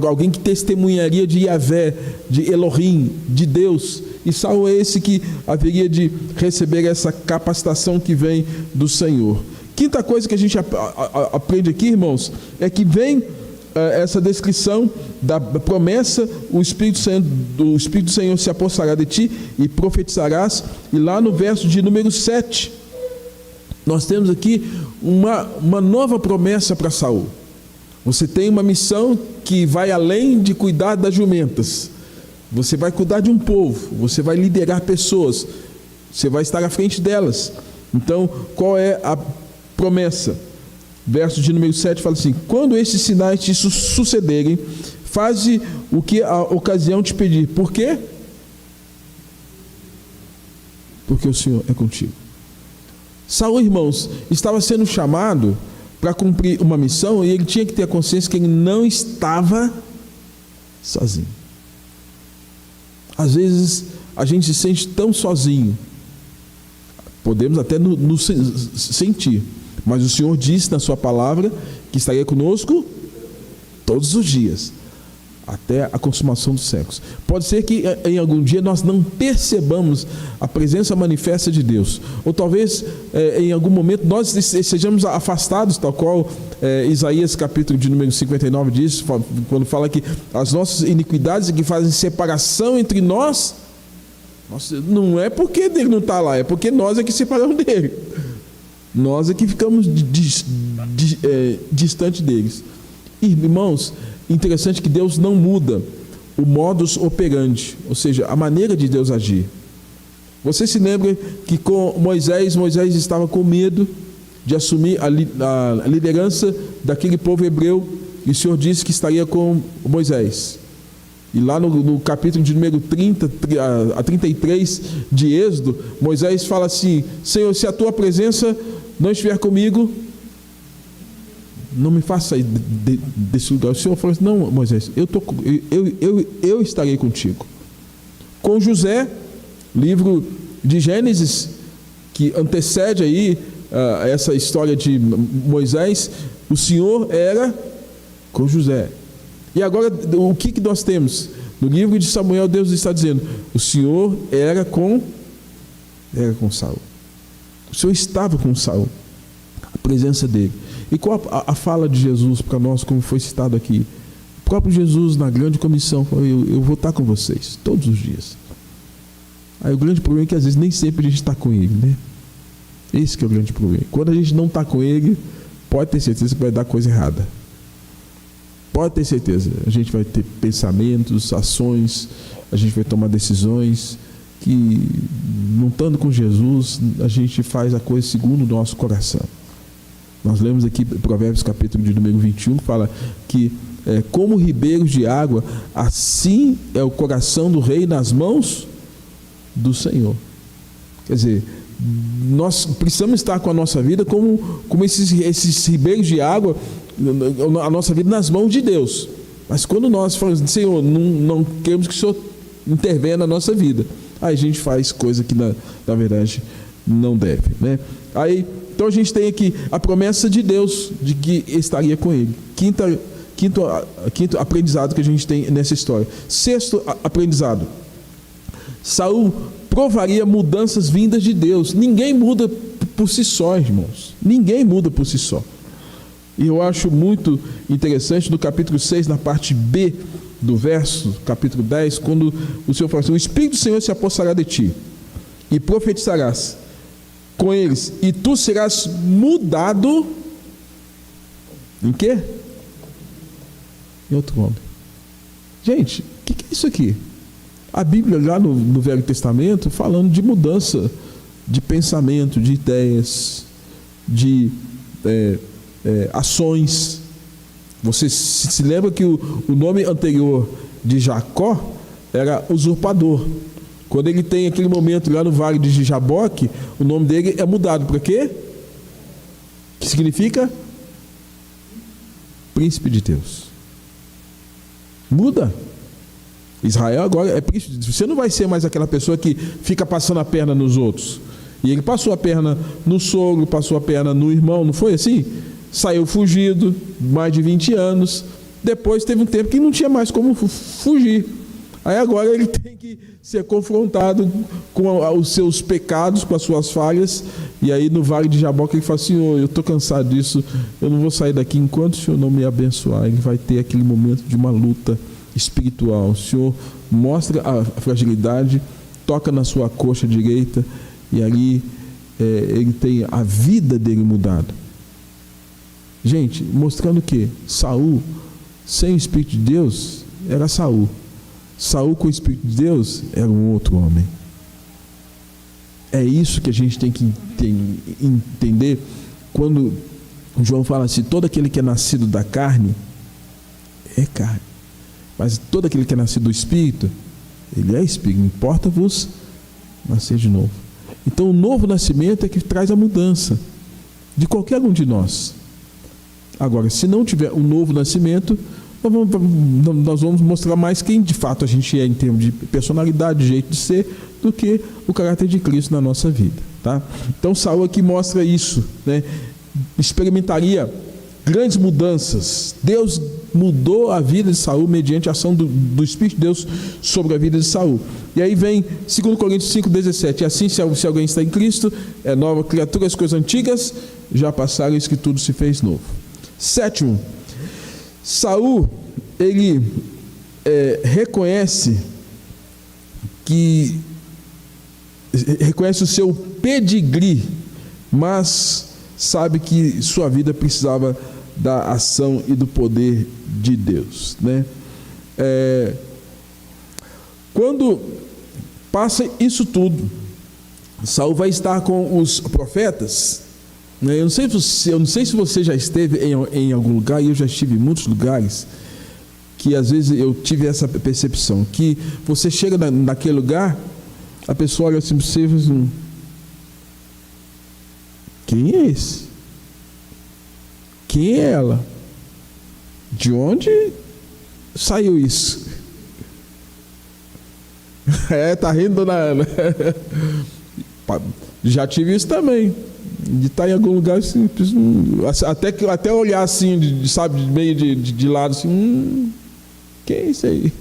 alguém que testemunharia de Yahvé, de Elohim, de Deus. E Saul é esse que haveria de receber essa capacitação que vem do Senhor. Quinta coisa que a gente aprende aqui, irmãos, é que vem essa descrição da promessa: o Espírito do Senhor se apossará de ti e profetizarás. E lá no verso de número 7, nós temos aqui uma nova promessa para Saul. Você tem uma missão que vai além de cuidar das jumentas. Você vai cuidar de um povo, você vai liderar pessoas, você vai estar à frente delas. Então, qual é a promessa? Verso de número 7 fala assim: quando esses sinais te sucederem, faze o que a ocasião te pedir. Por quê? Porque o Senhor é contigo. Saul, irmãos, estava sendo chamado para cumprir uma missão, e ele tinha que ter a consciência que ele não estava sozinho. Às vezes a gente se sente tão sozinho, podemos até nos sentir, mas o Senhor disse na sua palavra que estaria conosco todos os dias, até a consumação dos séculos. Pode ser que em algum dia nós não percebamos a presença manifesta de Deus, ou talvez em algum momento nós sejamos afastados, tal qual Isaías capítulo de número 59 diz, quando fala que as nossas iniquidades que fazem separação entre nós, não é porque Ele não está lá, é porque nós é que separamos dele, nós é que ficamos distante deles. Irmãos, interessante que Deus não muda o modus operandi, ou seja, a maneira de Deus agir. Você se lembra que com Moisés estava com medo de assumir a liderança daquele povo hebreu, e o Senhor disse que estaria com Moisés. E lá no capítulo de número 30 a 33 de Êxodo, Moisés fala assim: Senhor, se a tua presença não estiver comigo, não me faça sair desse lugar. O Senhor falou assim: não, Moisés, eu estarei contigo. Com José, livro de Gênesis, que antecede aí essa história de Moisés, o Senhor era com José. E agora, o que nós temos? No livro de Samuel, Deus está dizendo: o Senhor era com Saul. O Senhor estava com Saul, a presença dele. E qual a fala de Jesus para nós, como foi citado aqui? O próprio Jesus, na grande comissão, falou: eu vou estar com vocês todos os dias. Aí o grande problema é que às vezes nem sempre a gente está com ele, né? Esse que é o grande problema. Quando a gente não está com ele, pode ter certeza que vai dar coisa errada. Pode ter certeza. A gente vai ter pensamentos, ações, a gente vai tomar decisões que, não estando com Jesus, a gente faz a coisa segundo o nosso coração. Nós lemos aqui Provérbios capítulo de número 21, que fala que como ribeiros de água, assim é o coração do rei nas mãos do Senhor. Quer dizer, nós precisamos estar com a nossa vida como esses ribeiros de água, a nossa vida nas mãos de Deus. Mas quando nós falamos: Senhor, não queremos que o Senhor intervenha na nossa vida, aí a gente faz coisa que na verdade não deve, né? Então a gente tem aqui a promessa de Deus de que estaria com ele. Quinto aprendizado que a gente tem nessa história. Sexto aprendizado: Saul provaria mudanças vindas de Deus. Ninguém muda por si só, irmãos. Ninguém muda por si só. E eu acho muito interessante no capítulo 6, na parte B do verso, capítulo 10, quando o Senhor fala assim: o Espírito do Senhor se apossará de ti, e profetizarás com eles, e tu serás mudado em quê? Em outro homem. Gente, o que é isso aqui? A Bíblia lá no Velho Testamento falando de mudança de pensamento, de ideias, de ações. Você se lembra que o nome anterior de Jacó era usurpador. Quando ele tem aquele momento lá no vale de Jaboque, o nome dele é mudado para quê? Que significa príncipe de Deus. Muda. Israel agora é príncipe. Você não vai ser mais aquela pessoa que fica passando a perna nos outros. E ele passou a perna no sogro, passou a perna no irmão, não foi assim? Saiu fugido, mais de 20 anos. Depois teve um tempo que não tinha mais como fugir. Aí agora ele tem que ser confrontado com os seus pecados, com as suas falhas. E aí no vale de Jaboque ele fala: Senhor, eu estou cansado disso, eu não vou sair daqui enquanto o Senhor não me abençoar. Ele vai ter aquele momento de uma luta espiritual. O Senhor mostra a fragilidade, toca na sua coxa direita, e ali ele tem a vida dele mudada. Gente, mostrando que Saul, sem o Espírito de Deus, era Saul. Saul com o Espírito de Deus era um outro homem. É isso que a gente tem que entender quando João fala assim: todo aquele que é nascido da carne é carne, mas todo aquele que é nascido do Espírito, ele é Espírito. Importa-vos nascer de novo. Então o novo nascimento é que traz a mudança de qualquer um de nós. Agora, se não tiver um novo nascimento, nós vamos mostrar mais quem de fato a gente é em termos de personalidade, de jeito de ser, do que o caráter de Cristo na nossa vida, tá? Então Saul aqui mostra isso, né? Experimentaria grandes mudanças. Deus mudou a vida de Saul mediante a ação do Espírito de Deus sobre a vida de Saul. E aí vem 2 Coríntios 5,17: e assim, se alguém está em Cristo, é nova criatura, as coisas antigas já passaram, eis que tudo se fez novo. Sétimo, Saul, ele reconhece o seu pedigree, mas sabe que sua vida precisava da ação e do poder de Deus, né? Quando passa isso tudo, Saul vai estar com os profetas. Eu não sei se você já esteve em algum lugar, e eu já estive em muitos lugares, que às vezes eu tive essa percepção, que você chega naquele lugar, a pessoa olha assim para você e fala assim: quem é esse? Quem é ela? De onde saiu isso? Tá rindo, dona Ana? Já tive isso também, de estar em algum lugar assim, até olhar assim, sabe, meio de lado assim, quem é isso aí?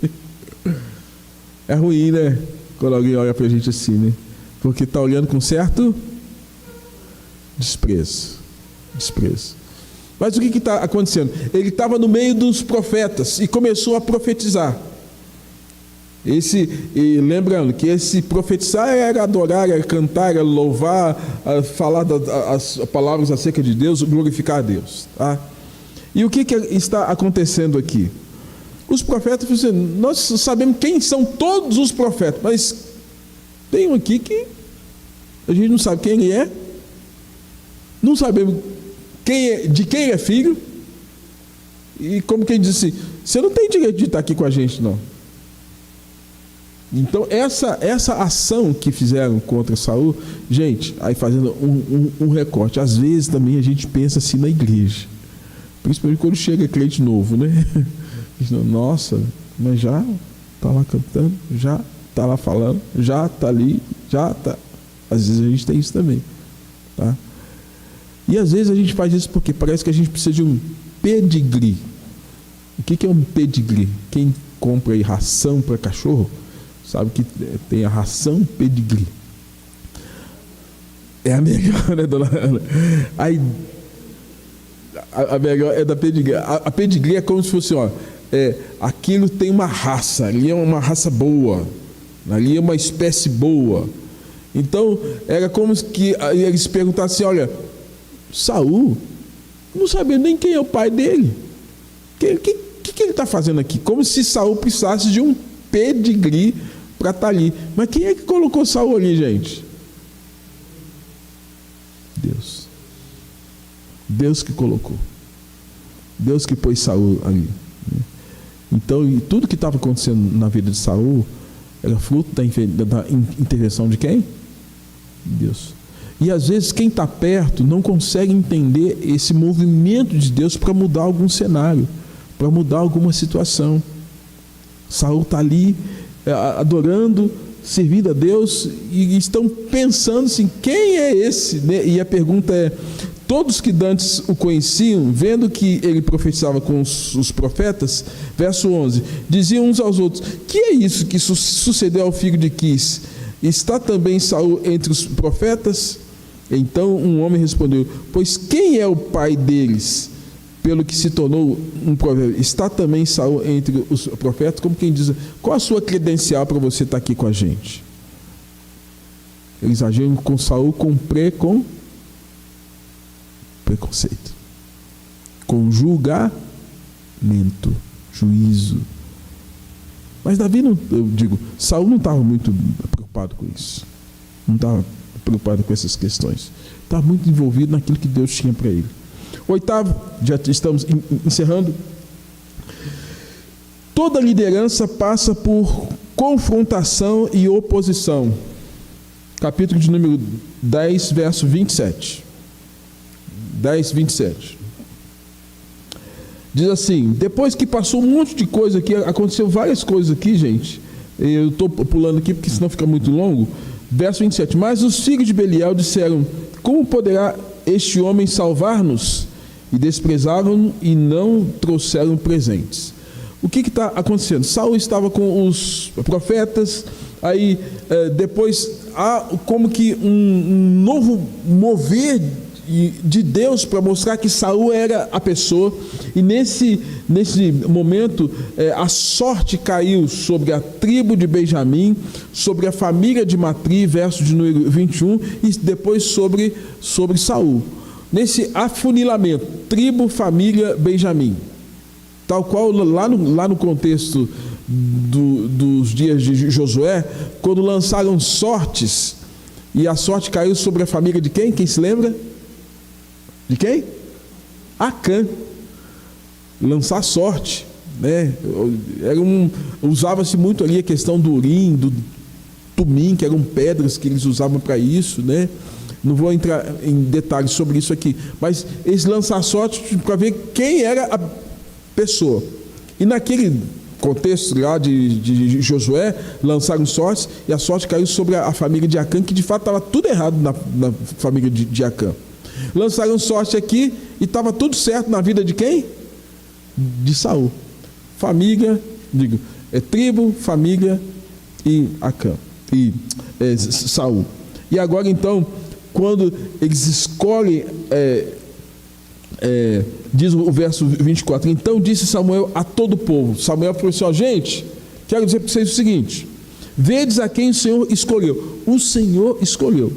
É ruim, né? Quando alguém olha pra gente assim, né? Porque tá olhando com certo desprezo. Mas o que está acontecendo? Ele estava no meio dos profetas e começou a profetizar. E lembrando que esse profetizar era adorar, era cantar, era louvar, falar as palavras acerca de Deus, glorificar a Deus. Tá? E o que está acontecendo aqui? Os profetas dizem: nós sabemos quem são todos os profetas, mas tem um aqui que a gente não sabe quem ele é, não sabemos de quem ele é filho, e como quem diz assim: você não tem direito de estar aqui com a gente, não. Então essa ação que fizeram contra Saul, gente, aí fazendo um recorte, às vezes também a gente pensa assim na igreja, principalmente quando chega crente novo, né? Nossa, mas já está lá cantando, já está lá falando, já está ali, já está. Às vezes a gente tem isso também, tá? E às vezes a gente faz isso porque parece que a gente precisa de um pedigree. O que é um pedigree? Quem compra aí ração para cachorro sabe que tem a ração pedigree. É a melhor, né, dona Ana? Aí, a melhor é da pedigree. A pedigree é como se fosse, aquilo tem uma raça, ali é uma raça boa, ali é uma espécie boa. Então, era como que eles perguntassem: olha, Saul não sabia nem quem é o pai dele. O que ele está fazendo aqui? Como se Saul precisasse de um pedigree para estar ali. Mas quem é que colocou Saul ali, gente? Deus. Deus que colocou. Deus que pôs Saul ali. Então, tudo que estava acontecendo na vida de Saul era fruto da intervenção de quem? Deus. E às vezes quem está perto não consegue entender esse movimento de Deus para mudar algum cenário, para mudar alguma situação. Saul está ali adorando, servindo a Deus, e estão pensando assim: quem é esse? E a pergunta é: todos que dantes o conheciam, vendo que ele profetizava com os profetas, verso 11, diziam uns aos outros: que é isso que sucedeu ao filho de Quis? Está também Saul entre os profetas? Então um homem respondeu: pois quem é o pai deles? Pelo que se tornou um provérbio. Está também Saul entre os profetas? Como quem diz: qual a sua credencial para você estar aqui com a gente? Eles agiram com Saul com preconceito, com julgamento, juízo. Mas Saul não estava muito preocupado com isso. Não estava preocupado com essas questões. Estava muito envolvido naquilo que Deus tinha para ele. Oitavo, já estamos encerrando. Toda liderança passa por confrontação e oposição. Capítulo de número 10, verso 27. 10, 27. Diz assim: depois que passou um monte de coisa aqui, aconteceu várias coisas aqui, gente. Eu estou pulando aqui porque senão fica muito longo. Verso 27. Mas os filhos de Belial disseram: como poderá este homem salvar-nos? E desprezavam e não trouxeram presentes. O que está acontecendo? Saul estava com os profetas, aí depois há como que um novo mover de Deus para mostrar que Saul era a pessoa, e nesse momento a sorte caiu sobre a tribo de Benjamim, sobre a família de Matri, verso de número 21, e depois sobre Saul. Nesse afunilamento, tribo, família, Benjamim, tal qual lá no contexto dos dias de Josué, quando lançaram sortes E a sorte caiu sobre a família de quem? Quem se lembra? De quem? Acã. Lançar sorte, né? Usava-se muito ali a questão do urim, do tumim, que eram pedras que eles usavam para isso, né? Não vou entrar em detalhes sobre isso aqui, mas eles lançaram sorte para ver quem era a pessoa. E naquele contexto lá de Josué, lançaram sortes e a sorte caiu sobre a família de Acã, que de fato estava tudo errado na família de Acã. Lançaram sorte aqui e estava tudo certo na vida de quem? De Saul. Família, tribo, família e Acã. E Saul. E agora então, quando eles escolhem, diz o verso 24, então disse Samuel a todo o povo. Samuel falou assim: gente, quero dizer para vocês o seguinte: vedes a quem o Senhor escolheu. O Senhor escolheu,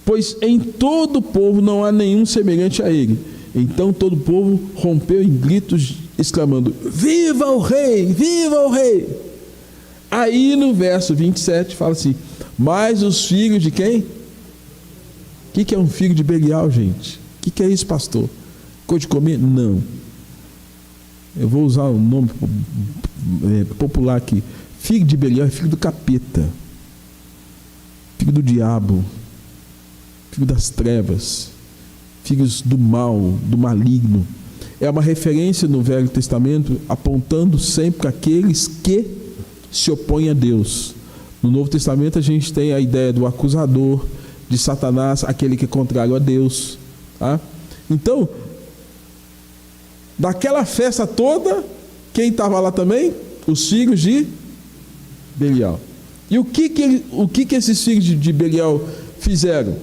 pois em todo o povo não há nenhum semelhante a ele. Então todo o povo rompeu em gritos, exclamando: viva o rei, viva o rei. Aí no verso 27 fala assim: mas os filhos de quem? O que é um filho de Belial, gente? O que é isso, pastor? Coisa de comer? Não. Eu vou usar um nome popular aqui. Filho de Belial é filho do capeta, filho do diabo, filho das trevas, filhos do mal, do maligno. É uma referência no Velho Testamento apontando sempre aqueles que se opõem a Deus. No Novo Testamento a gente tem a ideia do acusador, de Satanás, aquele que é contrário a Deus. Tá? Então, daquela festa toda, quem estava lá também? Os filhos de Belial. E o que esses filhos de Belial fizeram?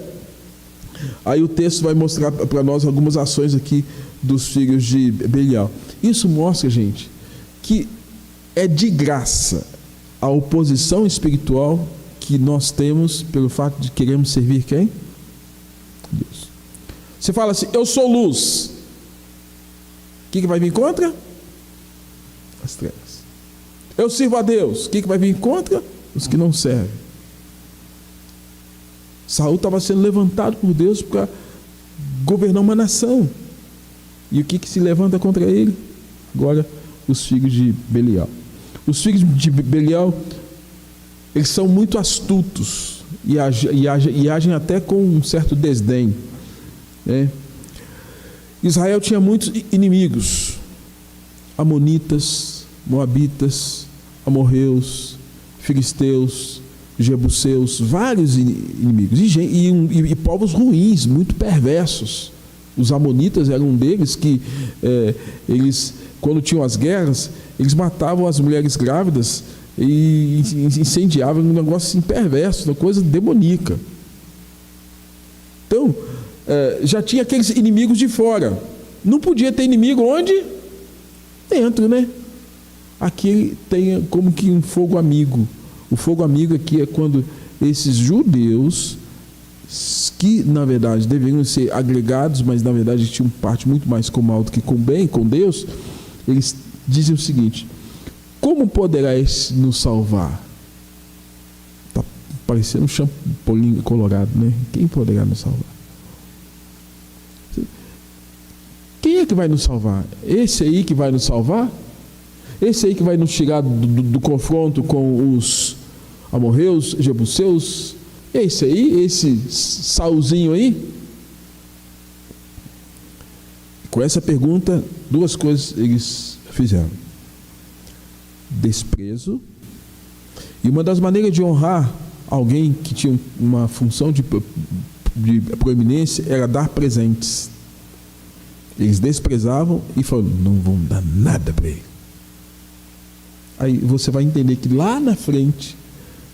Aí o texto vai mostrar para nós algumas ações aqui dos filhos de Belial. Isso mostra, gente, que é de graça a oposição espiritual que nós temos pelo fato de queremos servir quem? Deus. Você fala assim: eu sou luz. O que vai vir contra? As trevas. Eu sirvo a Deus. O que vai vir contra? Os que não servem. Saul estava sendo levantado por Deus para governar uma nação. E o que se levanta contra ele? Agora, os filhos de Belial. Os filhos de Belial, eles são muito astutos e agem até com um certo desdém, né? Israel tinha muitos inimigos: amonitas, moabitas, amorreus, filisteus, jebuseus, vários inimigos e povos ruins, muito perversos. Os amonitas eram um deles que eles, quando tinham as guerras, eles matavam as mulheres grávidas e incendiavam, um negócio assim perverso, uma coisa demoníaca. Então, já tinha aqueles inimigos de fora. Não podia ter inimigo onde? Dentro, né? Aqui tem como que um fogo amigo. O fogo amigo aqui é quando esses judeus, que na verdade deveriam ser agregados, mas na verdade tinham parte muito mais com o mal do que com o bem, com Deus, eles dizem o seguinte: como poderá esse nos salvar? Está parecendo um champolim colorado, né? Quem poderá nos salvar? Quem é que vai nos salvar? Esse aí que vai nos salvar? Esse aí que vai nos tirar do confronto com os amorreus, jebuseus? Esse aí, esse Saulzinho aí? Com essa pergunta, duas coisas eles fizeram: desprezo, e uma das maneiras de honrar alguém que tinha uma função de proeminência era dar presentes. Eles desprezavam e falaram: não vão dar nada para ele. Aí você vai entender que lá na frente,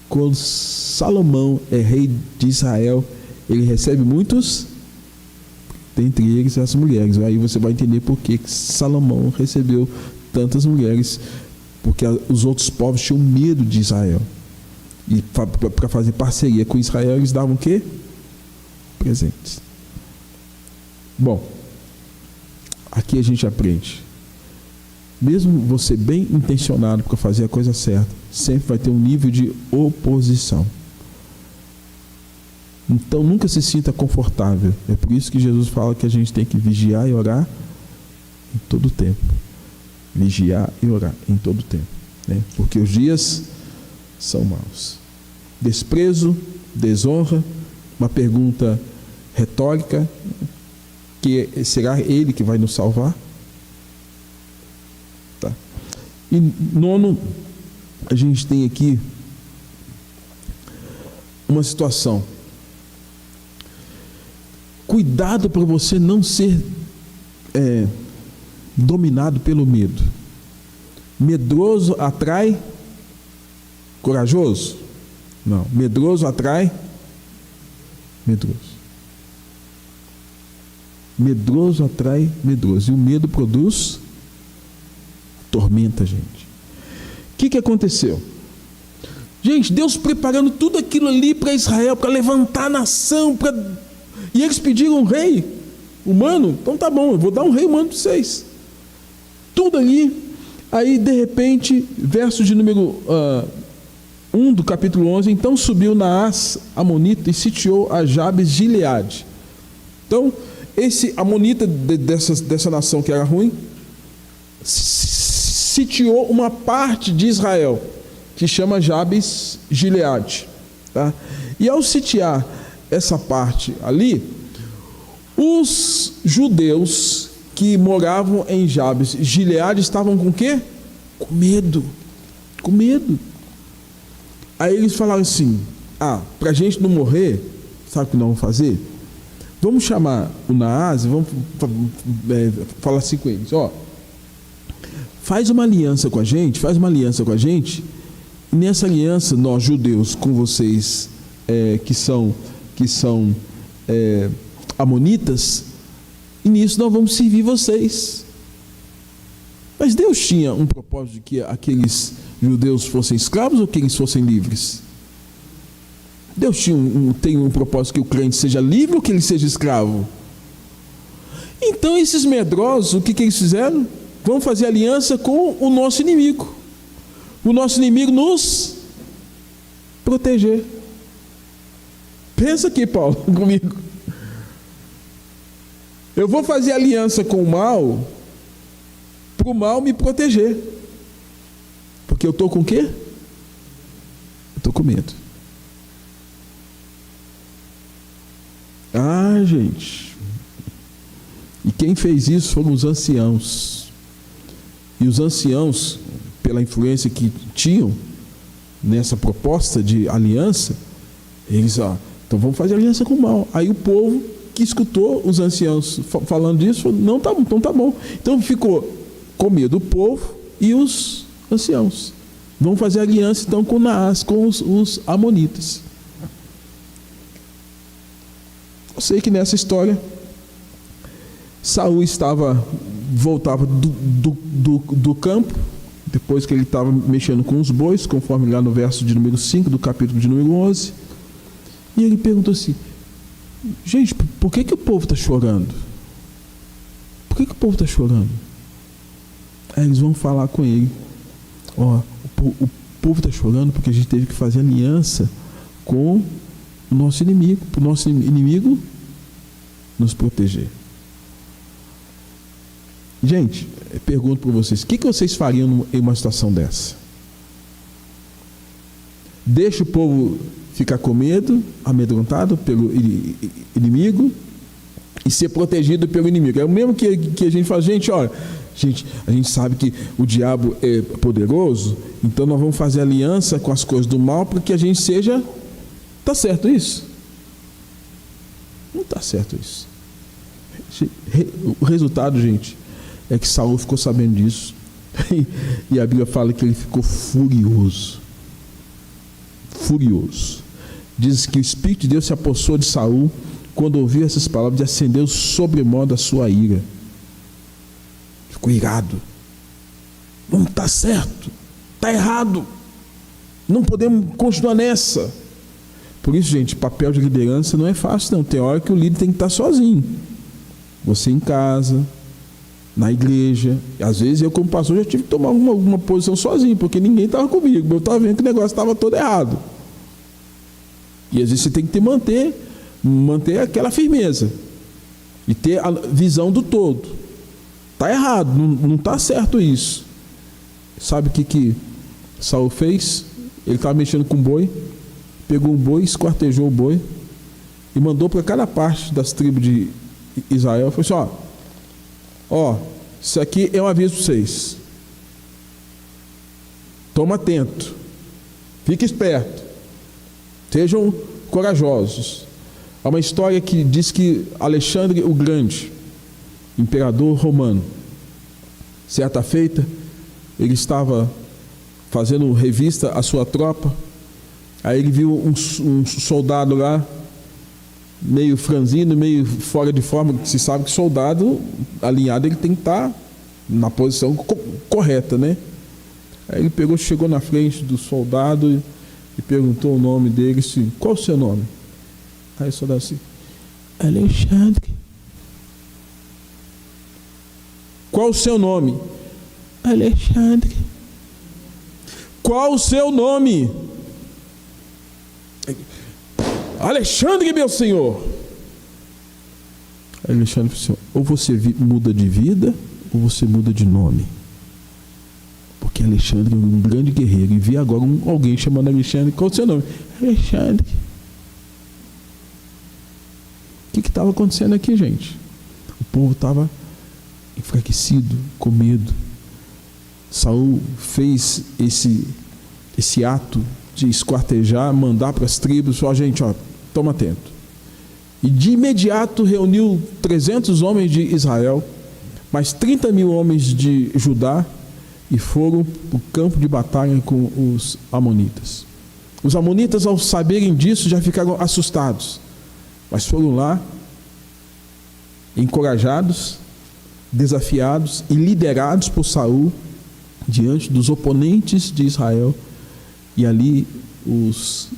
quando Salomão é rei de Israel, ele recebe muitos, dentre eles as mulheres. Aí você vai entender por que Salomão recebeu tantas mulheres, porque os outros povos tinham medo de Israel. E para fazer parceria com Israel, eles davam o quê? Presentes. Bom, aqui a gente aprende: mesmo você bem intencionado para fazer a coisa certa, sempre vai ter um nível de oposição. Então nunca se sinta confortável. É por isso que Jesus fala que a gente tem que vigiar e orar em todo o tempo. Vigiar e orar em todo o tempo, né? Porque os dias são maus. Desprezo, desonra, uma pergunta retórica, que será Ele que vai nos salvar? Tá. E nono, a gente tem aqui uma situação. Cuidado para você não ser dominado pelo medo. Medroso atrai corajoso? Não. Medroso atrai medroso. Medroso atrai medroso. E o medo produz tormenta, gente. O que aconteceu? Gente, Deus preparando tudo aquilo ali para Israel, para levantar a nação, e eles pediram um rei humano. Então tá bom, eu vou dar um rei humano para vocês. Tudo ali. Aí de repente, verso de número 1 do capítulo 11, então subiu Naás amonita e sitiou a Jabes Gileade. Então esse amonita dessa nação que era ruim sitiou uma parte de Israel que chama Jabes Gileade, tá? E ao sitiar essa parte ali, os judeus que moravam em Jabes Gileade estavam com o quê? Com medo. Com medo. Aí eles falaram assim: para a gente não morrer, sabe o que nós vamos fazer? Vamos chamar o Naás, vamos falar assim com eles: faz uma aliança com a gente, e nessa aliança, nós judeus, com vocês que são amonitas, e nisso nós vamos servir vocês. Mas Deus tinha um propósito de que aqueles judeus fossem escravos ou que eles fossem livres? Deus tem um propósito que o crente seja livre ou que ele seja escravo? Então esses medrosos, o que eles fizeram? Vamos fazer aliança com o nosso inimigo. O nosso inimigo nos proteger. Pensa aqui, Paulo, comigo. Eu vou fazer aliança com o mal, para o mal me proteger. Porque eu estou com o quê? Eu estou com medo. Gente. E quem fez isso foram os anciãos. E os anciãos, pela influência que tinham nessa proposta de aliança, eles, então vamos fazer aliança com o mal. Aí o povo que escutou os anciãos falando disso, falou: não, tá bom, então tá bom. Então ficou com medo o povo e os anciãos. Vamos fazer aliança então com Naás, com os amonitas. Eu sei que nessa história Saul voltava do campo, depois que ele estava mexendo com os bois, conforme lá no verso de número 5 do capítulo de número 11, e ele perguntou assim: gente, por que o povo está chorando? Por que o povo está chorando? Aí eles vão falar com ele: o povo está chorando porque a gente teve que fazer aliança com o nosso inimigo, para o nosso inimigo nos proteger. Gente, eu pergunto para vocês: o que vocês fariam em uma situação dessa? Deixa o povo ficar com medo, amedrontado pelo inimigo, e ser protegido pelo inimigo? É o mesmo que a gente faz: gente, a gente sabe que o diabo é poderoso, então nós vamos fazer aliança com as coisas do mal para que a gente seja... Está certo isso? Não está certo isso. O resultado, gente, é que Saul ficou sabendo disso, e a Bíblia fala que ele ficou furioso. Diz que o Espírito de Deus se apossou de Saul quando ouviu essas palavras, e acendeu sobremodo a sua ira. Ficou irado. Não está certo, está errado, não podemos continuar nessa. Por isso, gente, papel de liderança não é fácil, não. Tem hora que o líder tem que estar sozinho. Você em casa, na igreja. Às vezes eu, como pastor, já tive que tomar uma posição sozinho, porque ninguém estava comigo. Eu estava vendo que o negócio estava todo errado. E às vezes você tem que manter manter aquela firmeza e ter a visão do todo. Está errado, não está certo isso. Sabe o que Saul fez? Ele estava mexendo com o boi, pegou um boi, esquartejou o boi e mandou para cada parte das tribos de Israel. Falou assim: ó, isso aqui é um aviso para vocês. Toma atento, fique esperto, sejam corajosos. Há uma história que diz que Alexandre o Grande, imperador romano, certa feita, ele estava fazendo revista à sua tropa. Aí ele viu um soldado lá, meio franzino, meio fora de forma. Se sabe que soldado alinhado, ele tem que estar na posição correta, né? Aí ele pegou, chegou na frente do soldado e perguntou o nome dele, assim: qual o seu nome? Aí o soldado assim: Alexandre. Qual o seu nome? Alexandre. Qual o seu nome? Alexandre, meu senhor. Alexandre falou assim: ou você muda de vida, ou você muda de nome. Porque Alexandre é um grande guerreiro. E vi agora alguém chamando Alexandre. Qual é o seu nome? Alexandre. O que estava acontecendo aqui, gente? O povo estava enfraquecido, com medo. Saul fez esse ato de esquartejar, mandar para as tribos, falou: gente, toma atento. E de imediato reuniu 300 homens de Israel, mais 30 mil homens de Judá, e foram para o campo de batalha com os amonitas. Os amonitas, ao saberem disso, já ficaram assustados, mas foram lá, encorajados, desafiados e liderados por Saul, diante dos oponentes de Israel. E ali os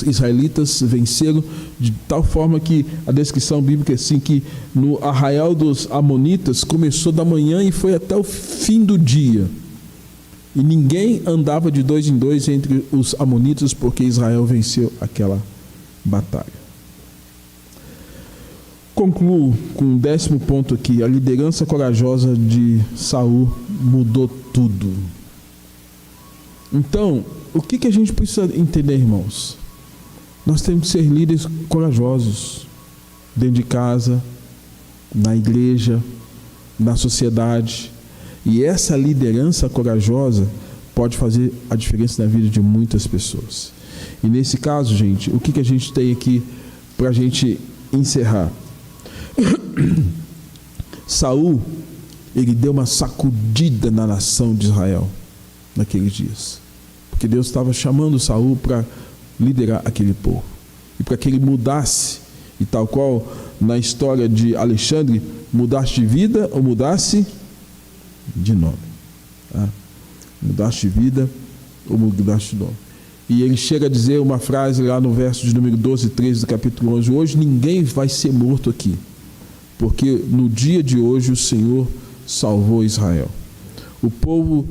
israelitas venceram, de tal forma que a descrição bíblica é assim, que no arraial dos amonitas começou da manhã e foi até o fim do dia, e ninguém andava de dois em dois entre os amonitas, porque Israel venceu aquela batalha. Concluo com um 10º ponto aqui: a liderança corajosa de Saul mudou tudo. Então, o que a gente precisa entender, irmãos? Nós temos que ser líderes corajosos, dentro de casa, na igreja, na sociedade. E essa liderança corajosa pode fazer a diferença na vida de muitas pessoas. E nesse caso, gente, o que a gente tem aqui para a gente encerrar? Saul, ele deu uma sacudida na nação de Israel naqueles dias, porque Deus estava chamando Saul para liderar aquele povo, e para que ele mudasse, e tal qual na história de Alexandre, mudasse de vida ou mudasse de nome, tá? Mudasse de vida ou mudasse de nome. E ele chega a dizer uma frase lá no verso de número 12 e 13 do capítulo 11: hoje ninguém vai ser morto aqui, porque no dia de hoje o Senhor salvou Israel. O povo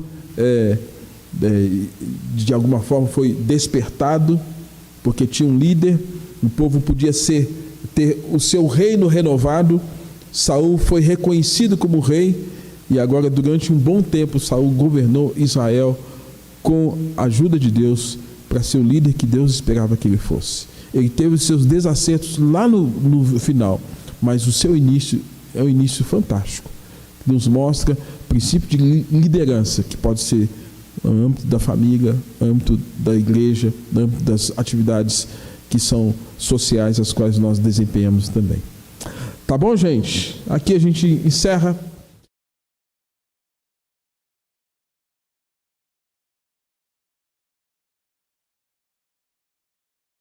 de alguma forma foi despertado, porque tinha um líder. O povo podia ter o seu reino renovado. Saul foi reconhecido como rei, e agora durante um bom tempo Saul governou Israel com a ajuda de Deus, para ser o líder que Deus esperava que ele fosse. Ele teve os seus desacertos lá no final, mas o seu início é um início fantástico, que nos mostra princípio de liderança, que pode ser no âmbito da família, no âmbito da igreja, no âmbito das atividades que são sociais, as quais nós desempenhamos também. Tá bom, gente? Aqui a gente encerra.